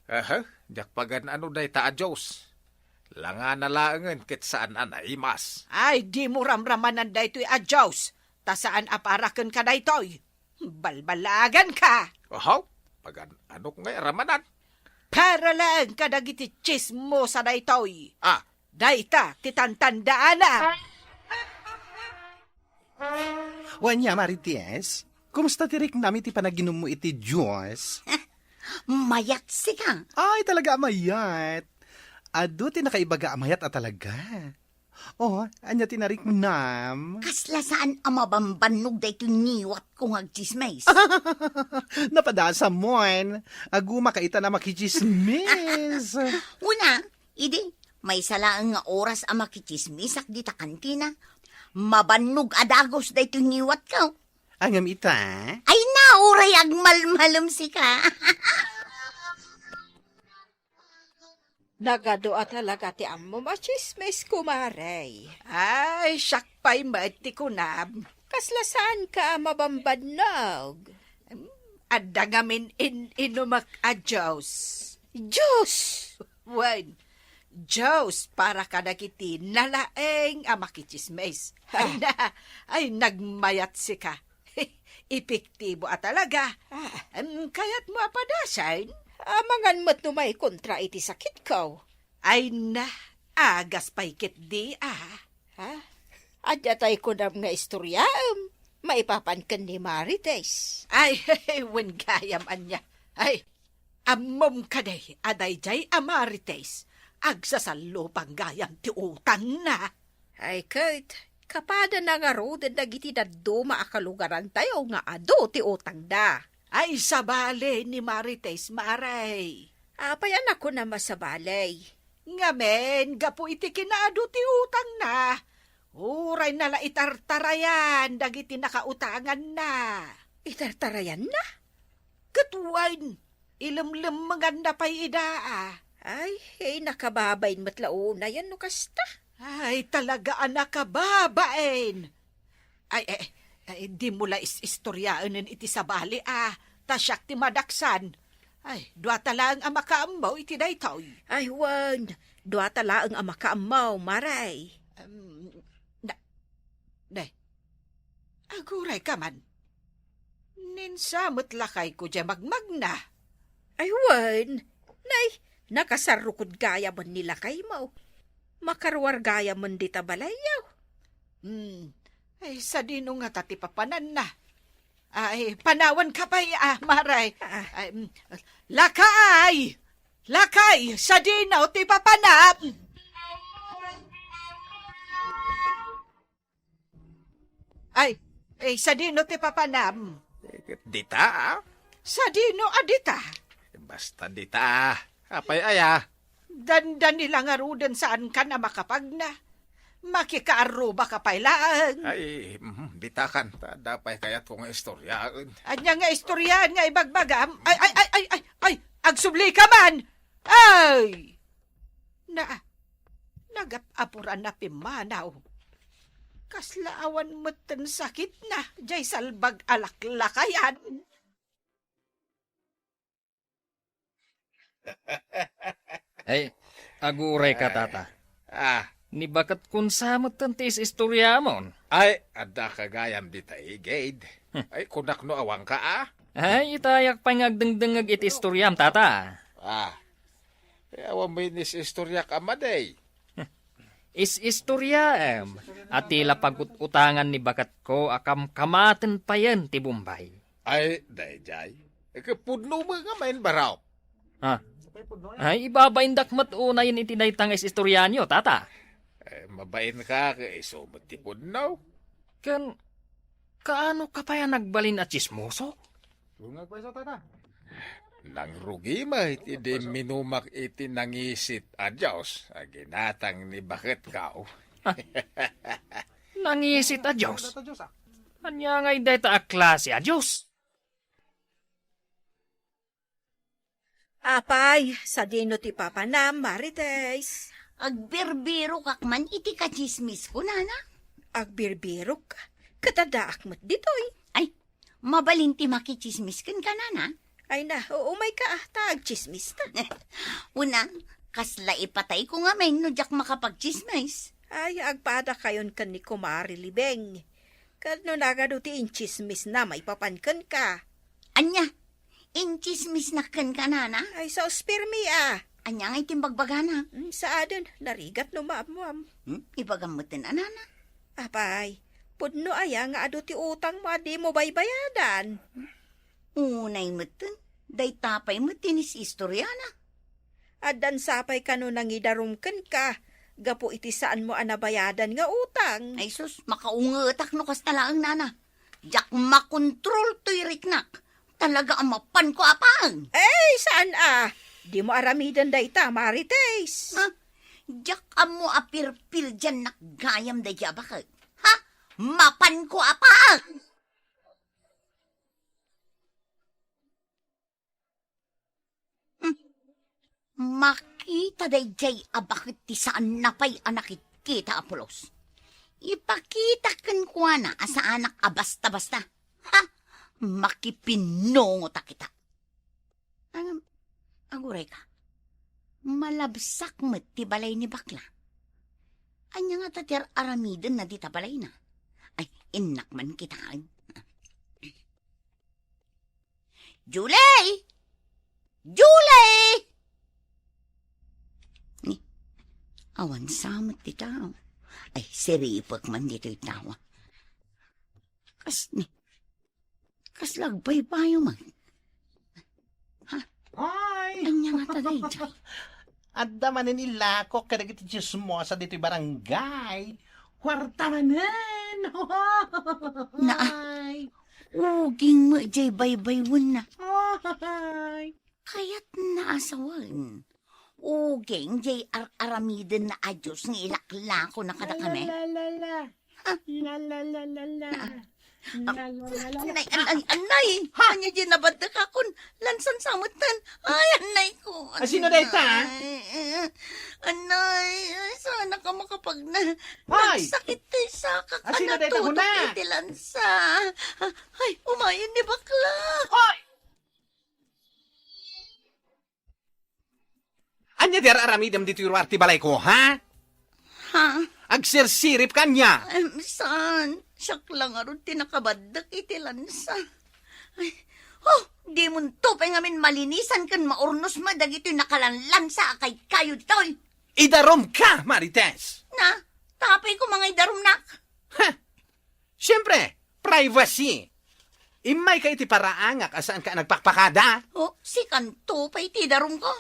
Aha, jak pagan ano day ta Diyos. Langa na laangan kit saan anay mas. Ay, di mo ramramanan day to'y adyaws. Ta saan aparakan ka day to'y. Balbalagan ka. Oho, pagan ano ngay ramanan. Para lang kadagiti chismo sa day to'y. Ah, dayta titantandaan na. Wanya, Marites? Kumusta tirik namin ti panaginom mo iti Diyos? Mayat si ka. Ay, talaga amayat. Ado ti nakaibaga amayat at talaga. Oh, anya tinarik mo nam. Kasla saan ang mabambanog da ito niwat kong agchismes. Napadasa mo, aguma kaita na makichismis. Una, idi, may salaang nga oras ang makichismis ak di ta kantina. Mabanog adagos da ito niwat ka. Angam ita? Ay nauray agmalmalom si ka. Nagadoa talaga ti ammo machismes kumaray. Ay, sakpay mati ko na. Kaslasaan ka mabambadnog. Adda ngamin inumak adyaws. Diyos! Wan, Diyos para kadakiti nalaeng amakichismes. Ay, nagmayat si ka. Epektibo at talaga. Kaya't mo apadasan. Amangan mo't numay kontra iti sakit ko. Ay na, agas paikit di Ha? Adyatay ko na nga istorya, maipapankan ni Marites. Ay, wen gayam anya. Ay, amom kaday, aday jay amarites. Agsasalo pang gayam ti utang na. Ay, Kurt, kapada na nga ro, dagiti daddo maakalugaran tayo nga ado ti utang da. Ay, sabale ni Marites maray. Apay anak ko na masabalay. Ngamen, gapu iti kinaado ti utang na. Uray nala itartarayan, dagiti nakautangan na. Itartarayan na? Katuwan, ilimlim maganda pa'y idaa. Ay, nakababain matlao na yan no kasta. Ay, talaga nakababain. Ay, di mula istoryaan iti sabali tasyak ti madaksan. Ay, duwata lang ang makaamaw iti daytoy. Ay, wan, duwata lang ang makaamaw, maray. Aguray ka man. Ninsamot lakay ko dya magmagna. Ay, wan, nay, nakasarukod gaya man nila kay mo. Makarwar gaya man di tabalayaw. Ay, sa dino nga tati papanan na. Ay, panawan ka pa maray. Ay, lakay! Lakay! Sa dino ti papanap! Ay, sa dino ti papanam. Dita, Sa dino adita. Basta dita, apay aya. Dandan nila nga rudan saan ka na makapagna. Makikaaruba ka pailaan. Ay, dita kan, dapay kayat kong istoryaan. Anya nga istoryan nga ibagbagam. Ay, agsubli ka man. Ay! Nagapapuran na pimanaw. Kaslaawan mo't sakit na, jay salbag alaklakayan. Ay, aguray ka, tata. Ni bakat kun samot tantis istorya mon. Ay, ada kagayam di taigid. Ay, kunak no awang ka Ay, itayak pa ngagdengdengag iti istoryam, tata. Awan mo inis istorya ka maday. Istorya at tila pagututangan ni bakat ko akam kamaten pa yan ti Bombay. Ay, dayjay. Kapudno mo nga main baraw. Ay, ibabaindak matunayan itinaytang istorya niyo, tata. Mabain ka, iso matipod now. Kaano ka pa yan nagbalin at chismoso? Nang rugi ma, iti minumak iti nangisit adyos, aginatang ni bakit kao. Nangisit a Diyos. Anya ngay dayta a klase a Diyos. Apay, sa dino ti Papa na, Marites. Agbirbiro kakman iti kachismis ko, nana. Agbirbirok, katadaak mo't ditoy. Ay, mabalinti makichismis kan ka, nana. Ay na, umay ka tag chismis ta. Una, kasla ipatay ko nga may nudyak makapagchismis. Ay, agpada kayon kan ni Kumari Libeng. Kano nagado ti inchismis na may papankan ka. Anya, inchismis na kan ka, nana. Ay, sa ospirmi Anya nga itimbagbagana. Sa adon, narigat no maamuam. Ibagamutin, nana. Apay, pudno aya nga ado ti utang mo di mo baybayadan. Unay mutin, day tapay mutin is istorya na. Adan sapay kano nangidarumkan ka. Gapo iti saan mo anabayadan nga utang. Ay sus, makaungatak no kas talaang, nana. Jak makontrol to'y riknak. Talaga ang mapan ko apang. Eh, saan Di mo aramidan dayta, Marites. Jak amo apirpil dyan nakgayam day bakit. Ha? Mapan ko apang. Makita day jay abakit ti saan napay anakit kita, Apolos. Ipakita kan kwa na asa anak basta-basta. Ha? Makipinongo ta kita. Aguray ka. Malabsak met ti balay ni bakla. Anya nga tatir aramiden na di ta balay na. Ay, inak man kita. Julie! Julie! Ni, awan samot ti tao. Ay, siripak man dito yung tawa. Kas lagbay bayo man. Ha? Ay! Anya nga tagay dyan. Adda manin ilako kadagiti chismosa dito'y barangay. Kwarta manin! Ay! Uging mo jay baybay-wun na. Ay! Kaya't naasawan. Uging jay aramiden na adyos ng ilaklako na kada kami. Anay! Anya dyan nabadda ka kun lansan samutan. Ay, anay ko. Sino dayta? Anay, sana ka makapag Ay! nagsakit tayo sa Sino dayta huna? iti lansa. Ay, umayon ni bakla. Ay! Anya der aramidam dito'y ruarti balay ko, ha? Ha? Agsirsirip kanya. Saan? Siyak lang aron tinakabadak iti lansa. Ay, di mo tupay ngamin malinisan kan maurnos madag ito'y nakalanlansa kay kayo dito'y. Idarom ka, Marites! Na, tapay ko mga idarom nak. Ha! Siyempre, privacy. Imay ka iti paraangak asaan ka nagpakpakada. Si kanto pa iti idarom ko.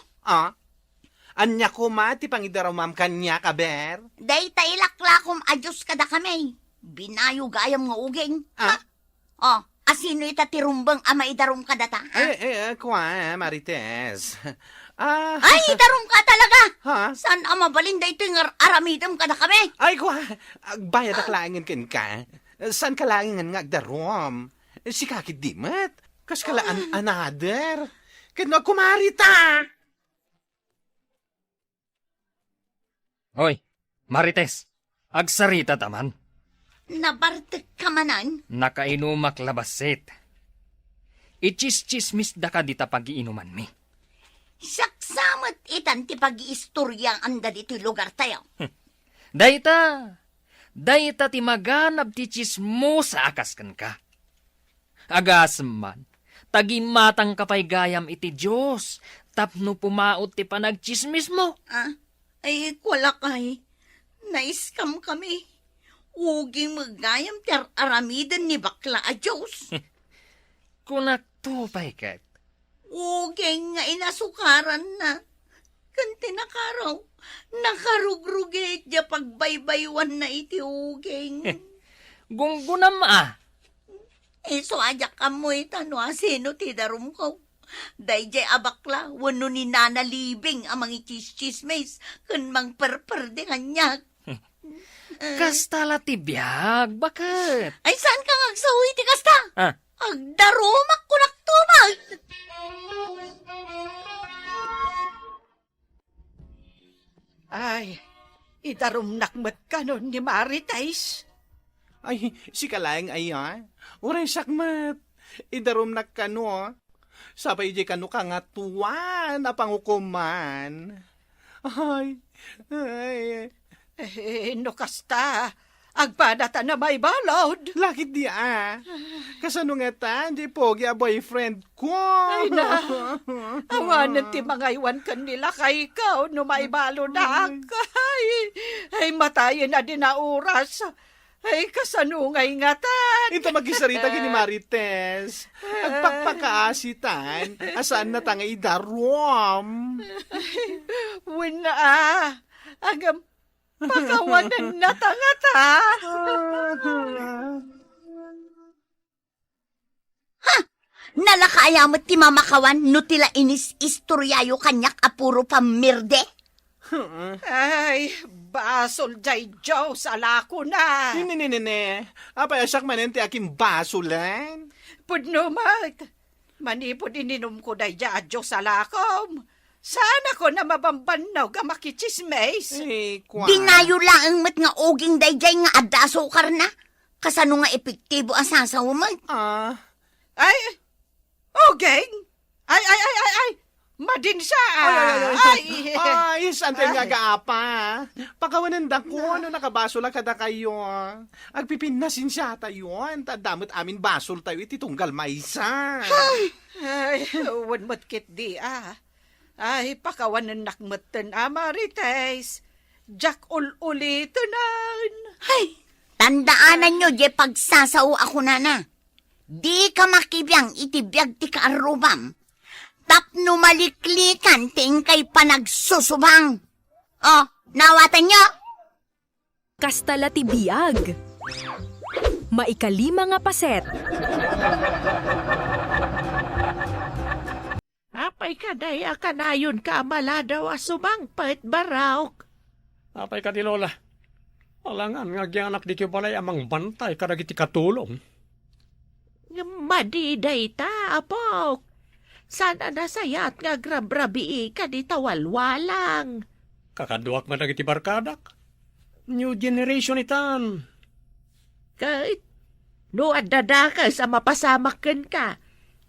Anya ko mati pang idaromam kanya kaber. Day tailaklakom adyos kada kami. Binayo gayam nga uging. Asino itatirumbang ama idarom ka data? Kwa, Marites. Ay, idarom ka talaga! Ha? Saan ama balinda ito yung aramidam ka na kami? Ay, kwa, agbayad aklangin kin ka. Saan kalangin nga agdarom? Si kakit dimat. Kas kalaan another. Kano kumarita. Hoy, Marites, agsarita taman. Nabartek ka manan? Nakainumak labasit. Ichis-chismis da ka dita pag-iinuman mi. Saksamat itan ti pag-iistorya anda dito'y lugar tayo. Dayta ti maganab ti chismosa akas kan ka. Agas man, tagimatang kapay gayam iti Diyos, tapno pumaot ti panagchismis mo. Ay, wala kay. Naiskam kami. Uging magayam ter aramidan ni bakla a Diyos. Kunak tupay kat. ugeng nga inasukaran na. Kanti nakaraw, nakarugruget ja pagbaybaywan na iti ugeng. Gunggunam So ajak amoy tano sino ti darum ko. Dayjay abakla, wano ni Nana Libing amang ichis-chismes, kun mang perper di kanyak. Kasta latibiyag, bakit? Ay, saan ka ngagsawi ti kasta? Agdarumak kunak tumag. Ay, idarum nakmat ka nun ni Marites. Ay, si Kalayang ayan. Uray sakmat. Idarum na kano. Sabay di kano ka nga tuwan na pangukuman. Ay. No kasta, agpadata na may balod. Lakit di Kasano nga ta, di pogi a boyfriend ko. Ay na, awanan ti mga iwan kanila kay ikaw no may balod ay matayin na din na oras. Ay, kasanungay nga tan. Ito magisarita gini Marites. Agpakpakaasitan, asaan na tanga idarom. Wala agam pakawanan na tanga ta. Nalakaayamot ti mamakawan no tila inis istoryayo kanyak apuro pamirde. Ay, basol jay Joe sa lako na. Nene. Apay asak manen ti aking basulan. Pudno manipod ininom ko day Diyos sa lakom. Sana ko na mabambanaw ka makichismes. Dinayo lang ang mat nga oging dayjay nga adaso kar na. Kasano nga epektibo ang sasaw mo? Ay, ogeng? Ay, madin siya. Ay, santay nga gaapa. Pakawanan da ko, ano nakabasol kada kayo. Agpipinasin siya tayo. Tadamot amin basol tayo, ititunggal maysa. Ay, wan matkit di Ay, pakawanan nakmatan Marites. Jack ul-ulitunan. Ay, tandaanan nyo, di pagsasaw ako na. Di ka makibiyang itibiyag ti kaarubam. Tapno maliklikan ting kay panagsusubang. Nawatan nyo? Kasta latibiyag. Maikalima nga paset. Apay ka day, akanayon ka maladaw asubang pait barawk. Apay ka di Lola. Alangan nga gianak di balay amang bantay karagiti katulong. Madiday ta, apok. Sana nasayat nga grabrabii ka di tawalwalang. Kakaduak man nagiti barkadak. New generation itan. Kahit no adada ka sa mapasamakan ka.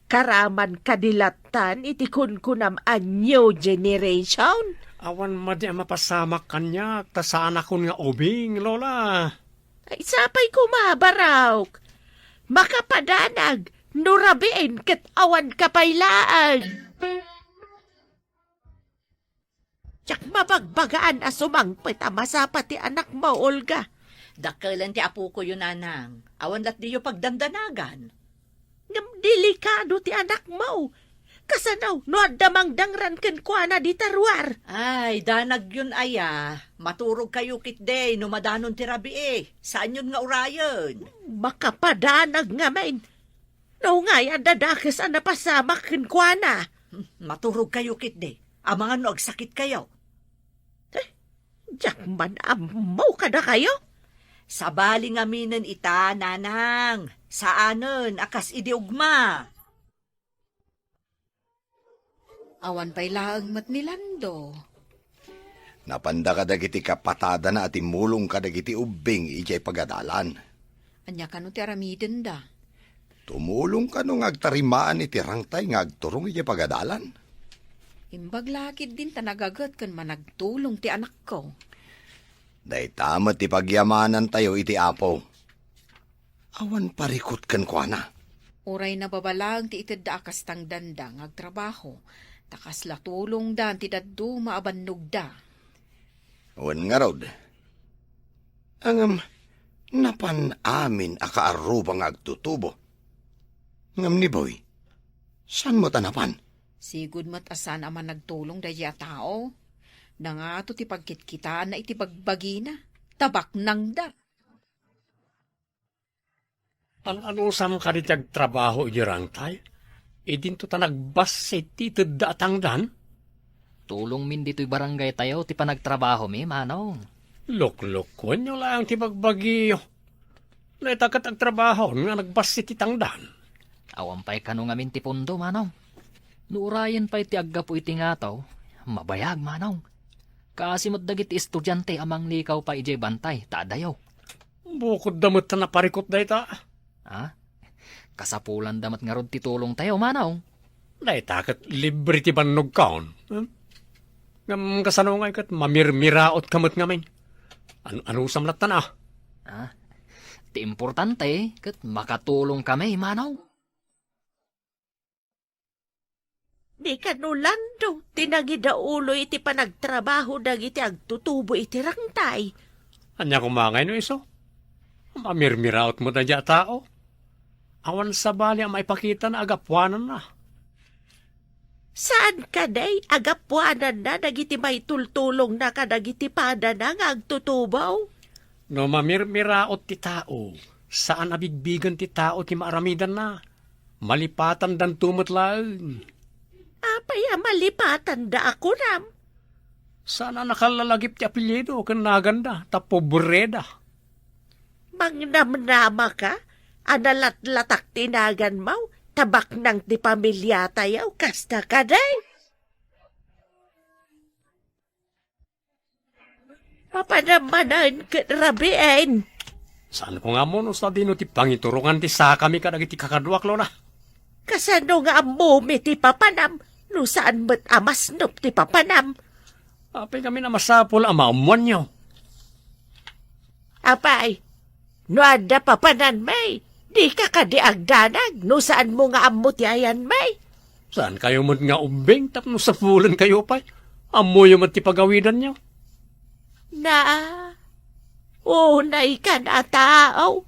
Karaman kadilatan iti kunkunam a new generation. Awan madi ang mapasamak kanya. Tasaan akon nga ubing, Lola. Ay, sapay kumabaraw. Makapadanag. Nurabiin ket awan kapaylaan. Tsak mabagbagaan asumangpit masapa ti anak mo, Olga. Dakalan ti apo ko yun, anang. Awan lat diyo pagdandanagan. Ngam delikado ti anak mo. Kasanaw, no adamang dangran ken kuana di tarwar. Ay, danag yun Maturog kayo kitday, no madanon ti rabi Saan yun nga urayon? Makapadanag nga main. No nga yan dadakis ang napasamak ken kuana. Maturog kayo kitday. Amangan no agsakit kayo. Diyak man amaw kada kayo? Sabali nga minen ita, nanang. Saanen, akas idiugma. Awan pa'y laang mat ni Lando. Napanda ka dagiti kapatada na at imulong ka dagiti ubing ijay pagadalan. Anya ka no ti aramiden da. Tumulong ka nung agtarimaan iti rangtay nga agturong ijay pagadalan. Imbag lakid din tanagagat kan managtulong ti anak ko. Day tamat ti pagyamanan tayo iti apo. Awan parikot kan kwa na. Uray na babalang ti itid da akas tang dandang agtrabaho. Takas latulong dan ti daddo maabannog da. Awan nga rod. Angam, napan amin akaarubang agtutubo. Ngam ni boy, saan mo tanapan? Sigud mat asan aman nagtulong daya tao. Nangato ti pagkitkitaan na iti bagbagi na. Tabak nang da. Ano sam ka ditag trabaho jirang tay? Idin to ta nagbas iti tedda atangdan? Tulong min dito'y barangay tayo, ti panagtrabaho mi, manong. Loklokon nyo lang ti bagbagiyo. Naitakat ang trabaho nga nagbas iti tangdan. Awampay kano ngamin ti pundo, manong. Nuurayan pa iti agga po iti ngataw, mabayag, manong. Kasi dagit estudyante amang likaw pa ijay bantay, taadayaw. Bukod damot na naparikot da ita. Ha? Kasapulan damat nga rod ti tulong tayo, manong. Naitakat libre ti bannog kaon. Ngam kasano nga ikat mamirmiraot kamot ngamin. Ano samlat na na? Ha? Ti importante, kat makatulong kami, manong. Di kanulando, tinagida ulo iti panagtrabaho dagiti agtutubo iti rangtay. Anya kumangay no iso? Mamirmiraot mo na dya tao. Awan sa bali ang maipakita na agapwanan na. Saan ka day agapuanan na dagiti may tultulong na kadagiti pada na nga agtutubaw? No mamirmiraot ti tao, saan abigbigan ti tao ti maaramidan na? Malipatan dan tumot lang. Apay malipatan da ako nam. Sana nakalalagip ti apelyido ken naganda ta pobreda. Mangnamnama ka? Analat-latak tinagan mau? Tabak ng ti pamilya tayaw, kasta ka day. Papanamanan ka rabiin. Saan ko nga mo no sa dino ti pangiturungan ti sa kami kadagiti kakadwak lo na? Kasano nga amumi ti papanam, no saan mo't amasnop ti papanam. Apay kami na masapol ang maamuan nyo. Apay, no ada papanan may, di ka kadiagdanag, no saan mo nga amo ti ayan may. Saan kayo mo't nga umbing tapno sa pulan kayo pa? Amoy mo ti pagawidan nyo. Na, unay ka na tao.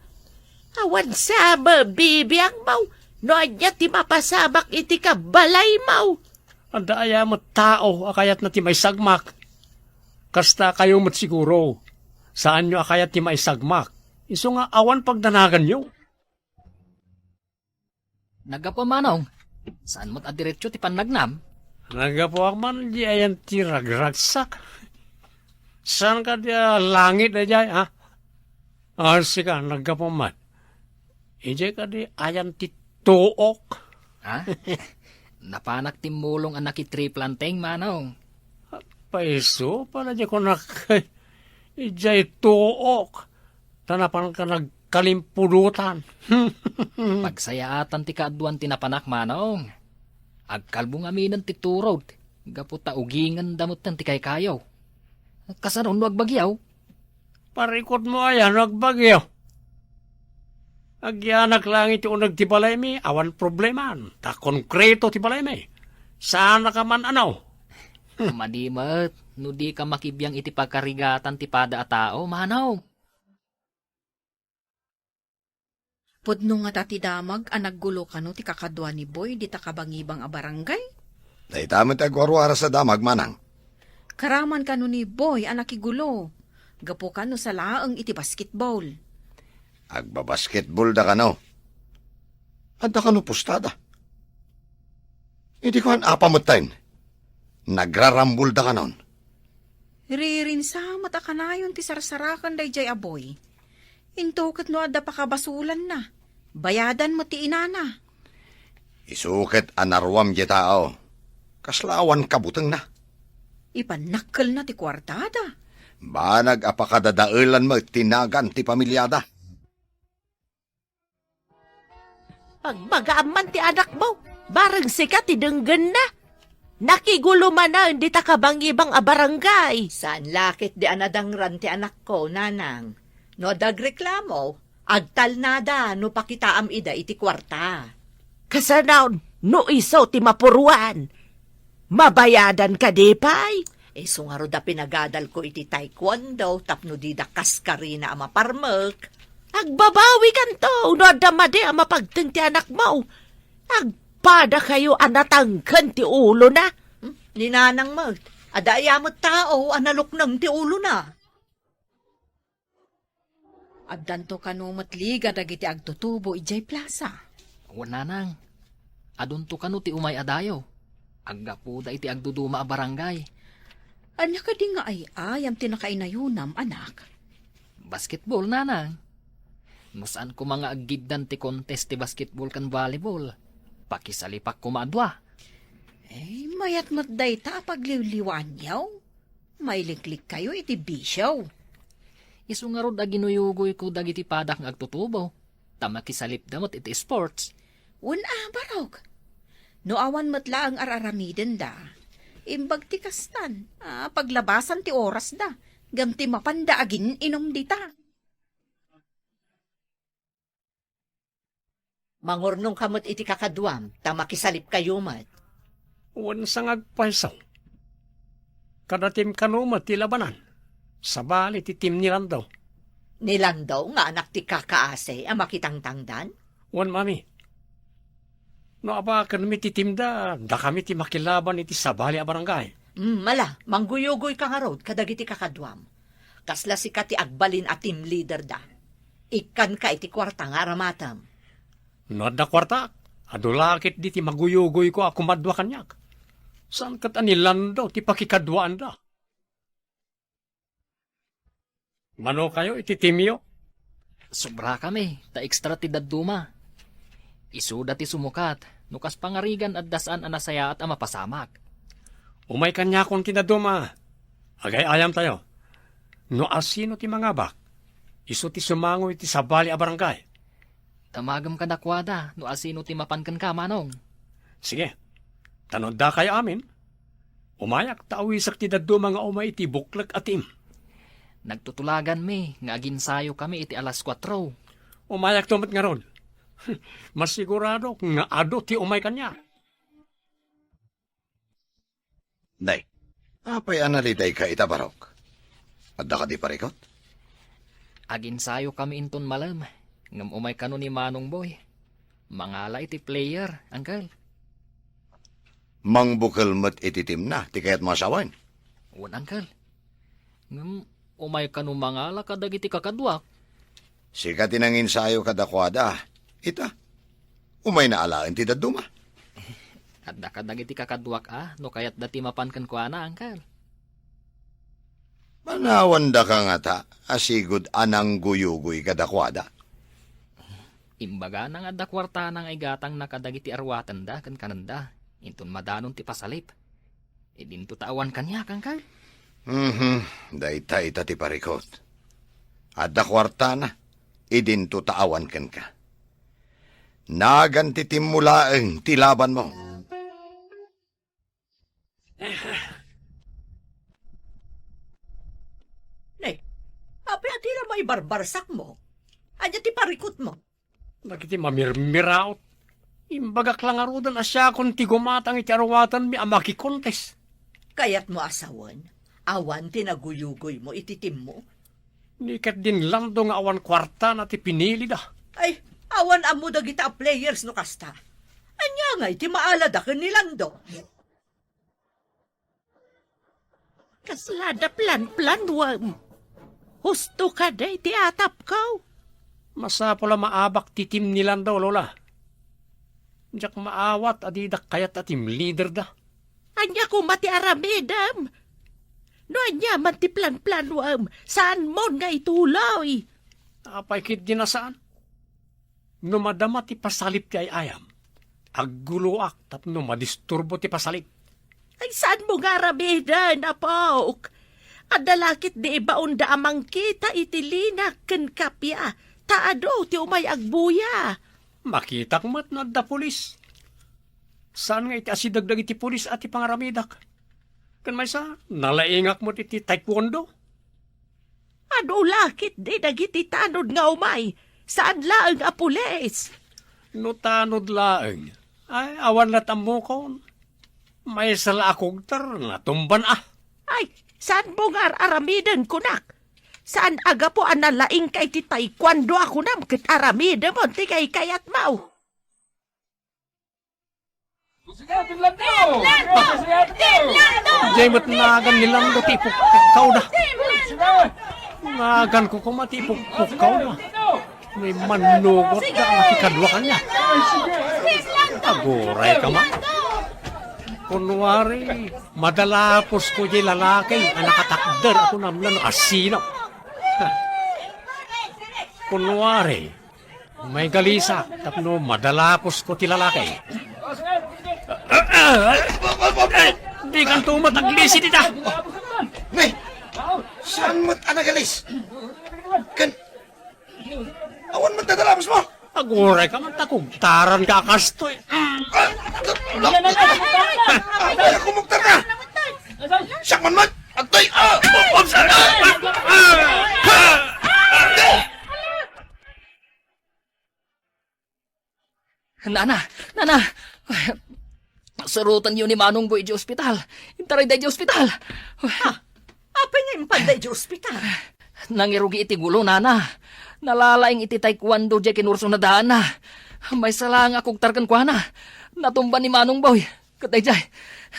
Awan sa mabibiyang mau, no anya ti mapasamak iti kabalay mau. Anda aya mo tao akayat na ti may sagmak. Kasta kayo mo't siguro. Saan nyo akayat ti may sagmak? Iso nga awan pagdanagan nyo. Nagapamanong, saan mo't adiretso ti pannagnam? Nagapuak man di ayan ti ragragsak. Saan ka di langit na jay, ha? Sika, nagapaman. Ijay ka di ayan ti tuok. Ha? Napanak timulong anak itriplanteng, manong. Paiso, pala di ko ijay tuok. Tanapan ka nagkalimpulutan. Pagsayaatan ti kaaduan tinapanak, manong. Agkalbong aminan ti turod. Gaputa ugingan damutan ti kaykayaw. Kasanon no agbagyaw? Parikot mo ayan, no agbagyaw. Agyanak lang iti unag ti balay mi, awan probleman. Ta konkreto ti balay mi. Sana ka man ano? Madimat, no di ka makibiyang iti pagkarigatan ti pada a tao, manaw. Pudno nga tati damag, anaggulo ka no ti kakadwa ni Boy, di ta kabangibang a barangay? Dahitamat agwarwara sa damag manang. Karaman ka no ni Boy, anakigulo. Gapo ka no sa laang iti basketball. Agbabasketball da ka no. Adda ka no pustada. Hindi ko an apamutayin. Nagrarambul da ka non. Ririn sa mata ka na yun ti sarsarakan day jay aboy. Intukat no adda pa kabasulan na. Bayadan mo ti inana. Isukit anarwam di tao. Kaslawan kabutang na. Ipanakkel na ti kwartada. Banag apakadadaelan mo tinagan ti pamilyada. Pagbagaan man ti anak mo, barang sika ti denggan na. Nakigulo man na, hindi ta kabangibang a barangay. Saan lakit di anadangran ti anak ko, nanang? No dagreklamo, agtal nada no pakitaam ida iti kwarta. Kasanaw, no iso ti mapuruan. Mabayadan ka di pay. Sungaro da pinagadal ko iti taekwondo, tapno di da kaskari na ama parmek. Agbabawi kan to, no damade ang mapagting ti anak mo. Pada kayo anatangkan ti ulo na. Ninanang mo, adaya mo tao, analok ng ti ulo na. Addan to kanumatliga dagiti agtutubo ijay plaza. Wala nang. Adun to kanu ti umay adayo. Aggapuda iti agduduma a barangay. Anya ka di nga ay ayam tinakainayunam, anak. Basketball nanang. Masaan ko mga agiddan ti contest ti basketball kan volleyball. Pakisalipak ko maadwa. Mayat mat dayta pagliwliwan yaw. May liklik kayo iti bisyaw. Isu nga rod aginuyugoy ko dagiti padak nga agtutubo. Tamakisalip damot iti sports. Barog. No awan matla ang araramiden da. Imbag ti kastan. Paglabasan ti oras da. Gamti mapanda agin inom dita. Mangurnong kamot iti kakadwam, tamakisalip kayo mat. Wan sang agpaisaw. Kadatim kanumat ti labanan. Sabali ti tim ni Landaw. Ni Landaw nga anak ti kakaase, ang makitangtangdan? Wan mami. No aba kanumi ti timda, da kami ti makilaban iti sabali a barangay. Mala, mangguyugoy ka nga rod, kadagiti kakadwam. Kasla si ka ti agbalin at team leader da. Ikan ka iti kwarta nga ramatam. No da kwarta, adulakit di ti maguyugoy ko ako madwa kanyak. Saan kat anilan daw ti pakikadwaan da? Mano kayo iti timyo? Sobra kami, ta ekstra ti dadduma. Isuda ti sumukat, nukas pangarigan at dasaan anasaya at amapasamak. Umay kanya kong tinaduma. Agay ayam tayo. No asino ti mga bak, iso ti sumango iti sabali a barangay. Tamagam ka dakwada, no asino ti mapankan ka manong. Sige, tanod da kayo amin. Umayak taawisak ti dadduma nga umay iti buklag atim. Nagtutulagan mi, nga aginsayo kami iti alas 4. Umayak tumat nga ron. Mas sigurado nga ado ti umay kanya. Day, apay analiday ka itabarok. Adda ka di parikot? Aginsayo kami inton malam, ngam umay kano ni Manong Boy. Mangala iti player, angkel. Mangbukal mat ititim na, ti kayat masawan. Wan, angkel. Ngam umay kano mangala kadagiti kakadwak. Sika tinangin sayo kadakwada. Ita, umay na alaan ti daduma. Adda kadagiti kakadwak no kayat dati mapankan ko ana, angkel. Manawan da ka nga ta, asigod anang guyugoy kadakwada. Imbaga nang adda kwarta nang ay gatang nakadagiti arwatan da kan kananda. Inton madanon ti pasalip. Idinto tawan kanya, angkel. Dayta ita ti parikot. Adda kwarta na, idinto taawan ken ka. Naganti timulaeng tilaban mo. Api ati na may barbarsak mo. Anya ti parikot mo. Nagiti mamirmiraot. Imbagak lang arudan asya kung ti gumatang iti arwatan mi amaki kontes. Kayat mo asawan, awan tinaguyugoy mo ititim mo. Nikat din lang do nga awan kwarta na ti pinili da. Ay, awan amo dagita players no kasta. Anya nga iti maalada ka nilando. Kaslada plan-plan, wam. Husto ka day, ti atap kaw. Masapula maabak ti tim nilan daw, lola. Diyak maawat adidak kayat atim leader da. Anya ko mati aramidam. No anya man ti plan-plan, wam. Saan mo nga itulaw, Apay kit dinasaan. No madama ti pasalip ti ay ayam. Agguluak tapno madisturbo ti pasalip. Ay saan mo nga aramidan, apok? Adalakit di ibaon da amang kita itilinak ken kapya. Taado ti umay agbuya. Makitak mat na da pulis. Saan nga iti asidagdag iti pulis at ipangaramidak? Kan may sa, nalaingak mo iti taekwondo? Ano lakit di dagiti tanod nga umay? Saan laang a pulis? No tanod laang. Ay, awan latam mo kon. May sala akong natumban Ay, saan mo nga aramidan kunak? Saan aga po analaing kay ti taekwondo ako nam ket aramida mo ti kay kayat mau? Jay, ba't nagan nilang do tipok kau na? Nagan ko kung matipok kau na. May manugot na nakikadwa ka niya. Agoray ka man. Kunwari, madalapos ko di lalaki ang nakatakder ako namlan asinaw. Kunwari, may galisa tapno madalapos ko ti lalaki. Di kan tumataglisi dita. Nay, saan mo't anagalis? Kan, awan mo't dadalapos mo? Agoray ka man takugtaran ka kastoy. Ay, kumugtar na! Sakman mo't! Agtoy! Nana! Sarutan yun ni Manong Boy di ospital. Intaray day di ospital. Apa nga yung panday di ospital? Nangirugi iti gulo, Nana. Nalalaing iti taekwondo di kinurso na daan na. May salang akong tarkan kwa na. Natumba ni Manong Boy. Katay jay,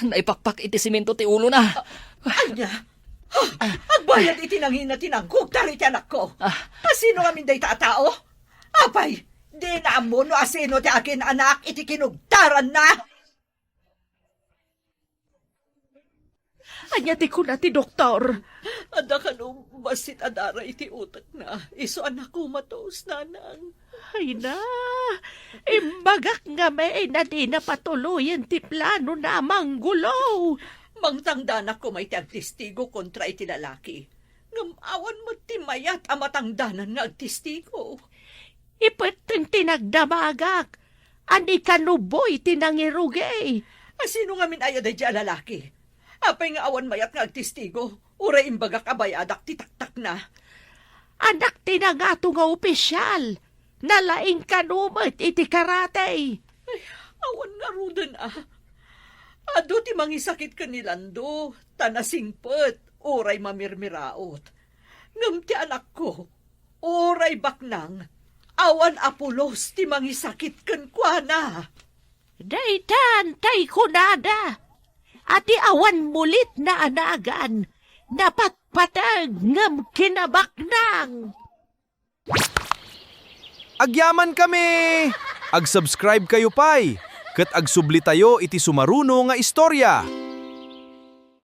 naipakpak iti simento ti ulo na. Anya? Agbayad iti nangina tinangkog tari ti anak ko. Asino kami day tao? Apay, di na mo no asino ti akin anak iti kinugtaran na. Anya ti ko na ti doktor. Ada ka no basit adara iti utak na. Iso anak ko matos nanang. Ay na, imbagak nga may na di na patuloyin ti plano na manggulo. Mangtangdanak ko may tiagtistigo kontra iti lalaki. Ngamawan mo ti mayat amatangdanan nga agtistigo. Ipeteng tinagdamagak. Ani kanuboy tinangirugay. Asino nga min ayad ay dyan lalaki? Apay nga awan mayat nga agtistigo. Uray imbagak abayadak titaktak na. Anak tinangato nga opisyal. Nalaing kanumat iti karatay. Ay, awan nga rudan Ado ti mangisakit ka nilando, tanasingpet, oray mamirmiraot. Ngam ti anak ko, oray baknang, awan apulos ti mangisakit kan kwa na. Daytan, tay kunada. Ati awan mulit na anagan, napatpatag ngam kinabaknang. Agyaman kami! Ag-subscribe kayo pay, ket agsubli tayo iti sumaruno nga istorya.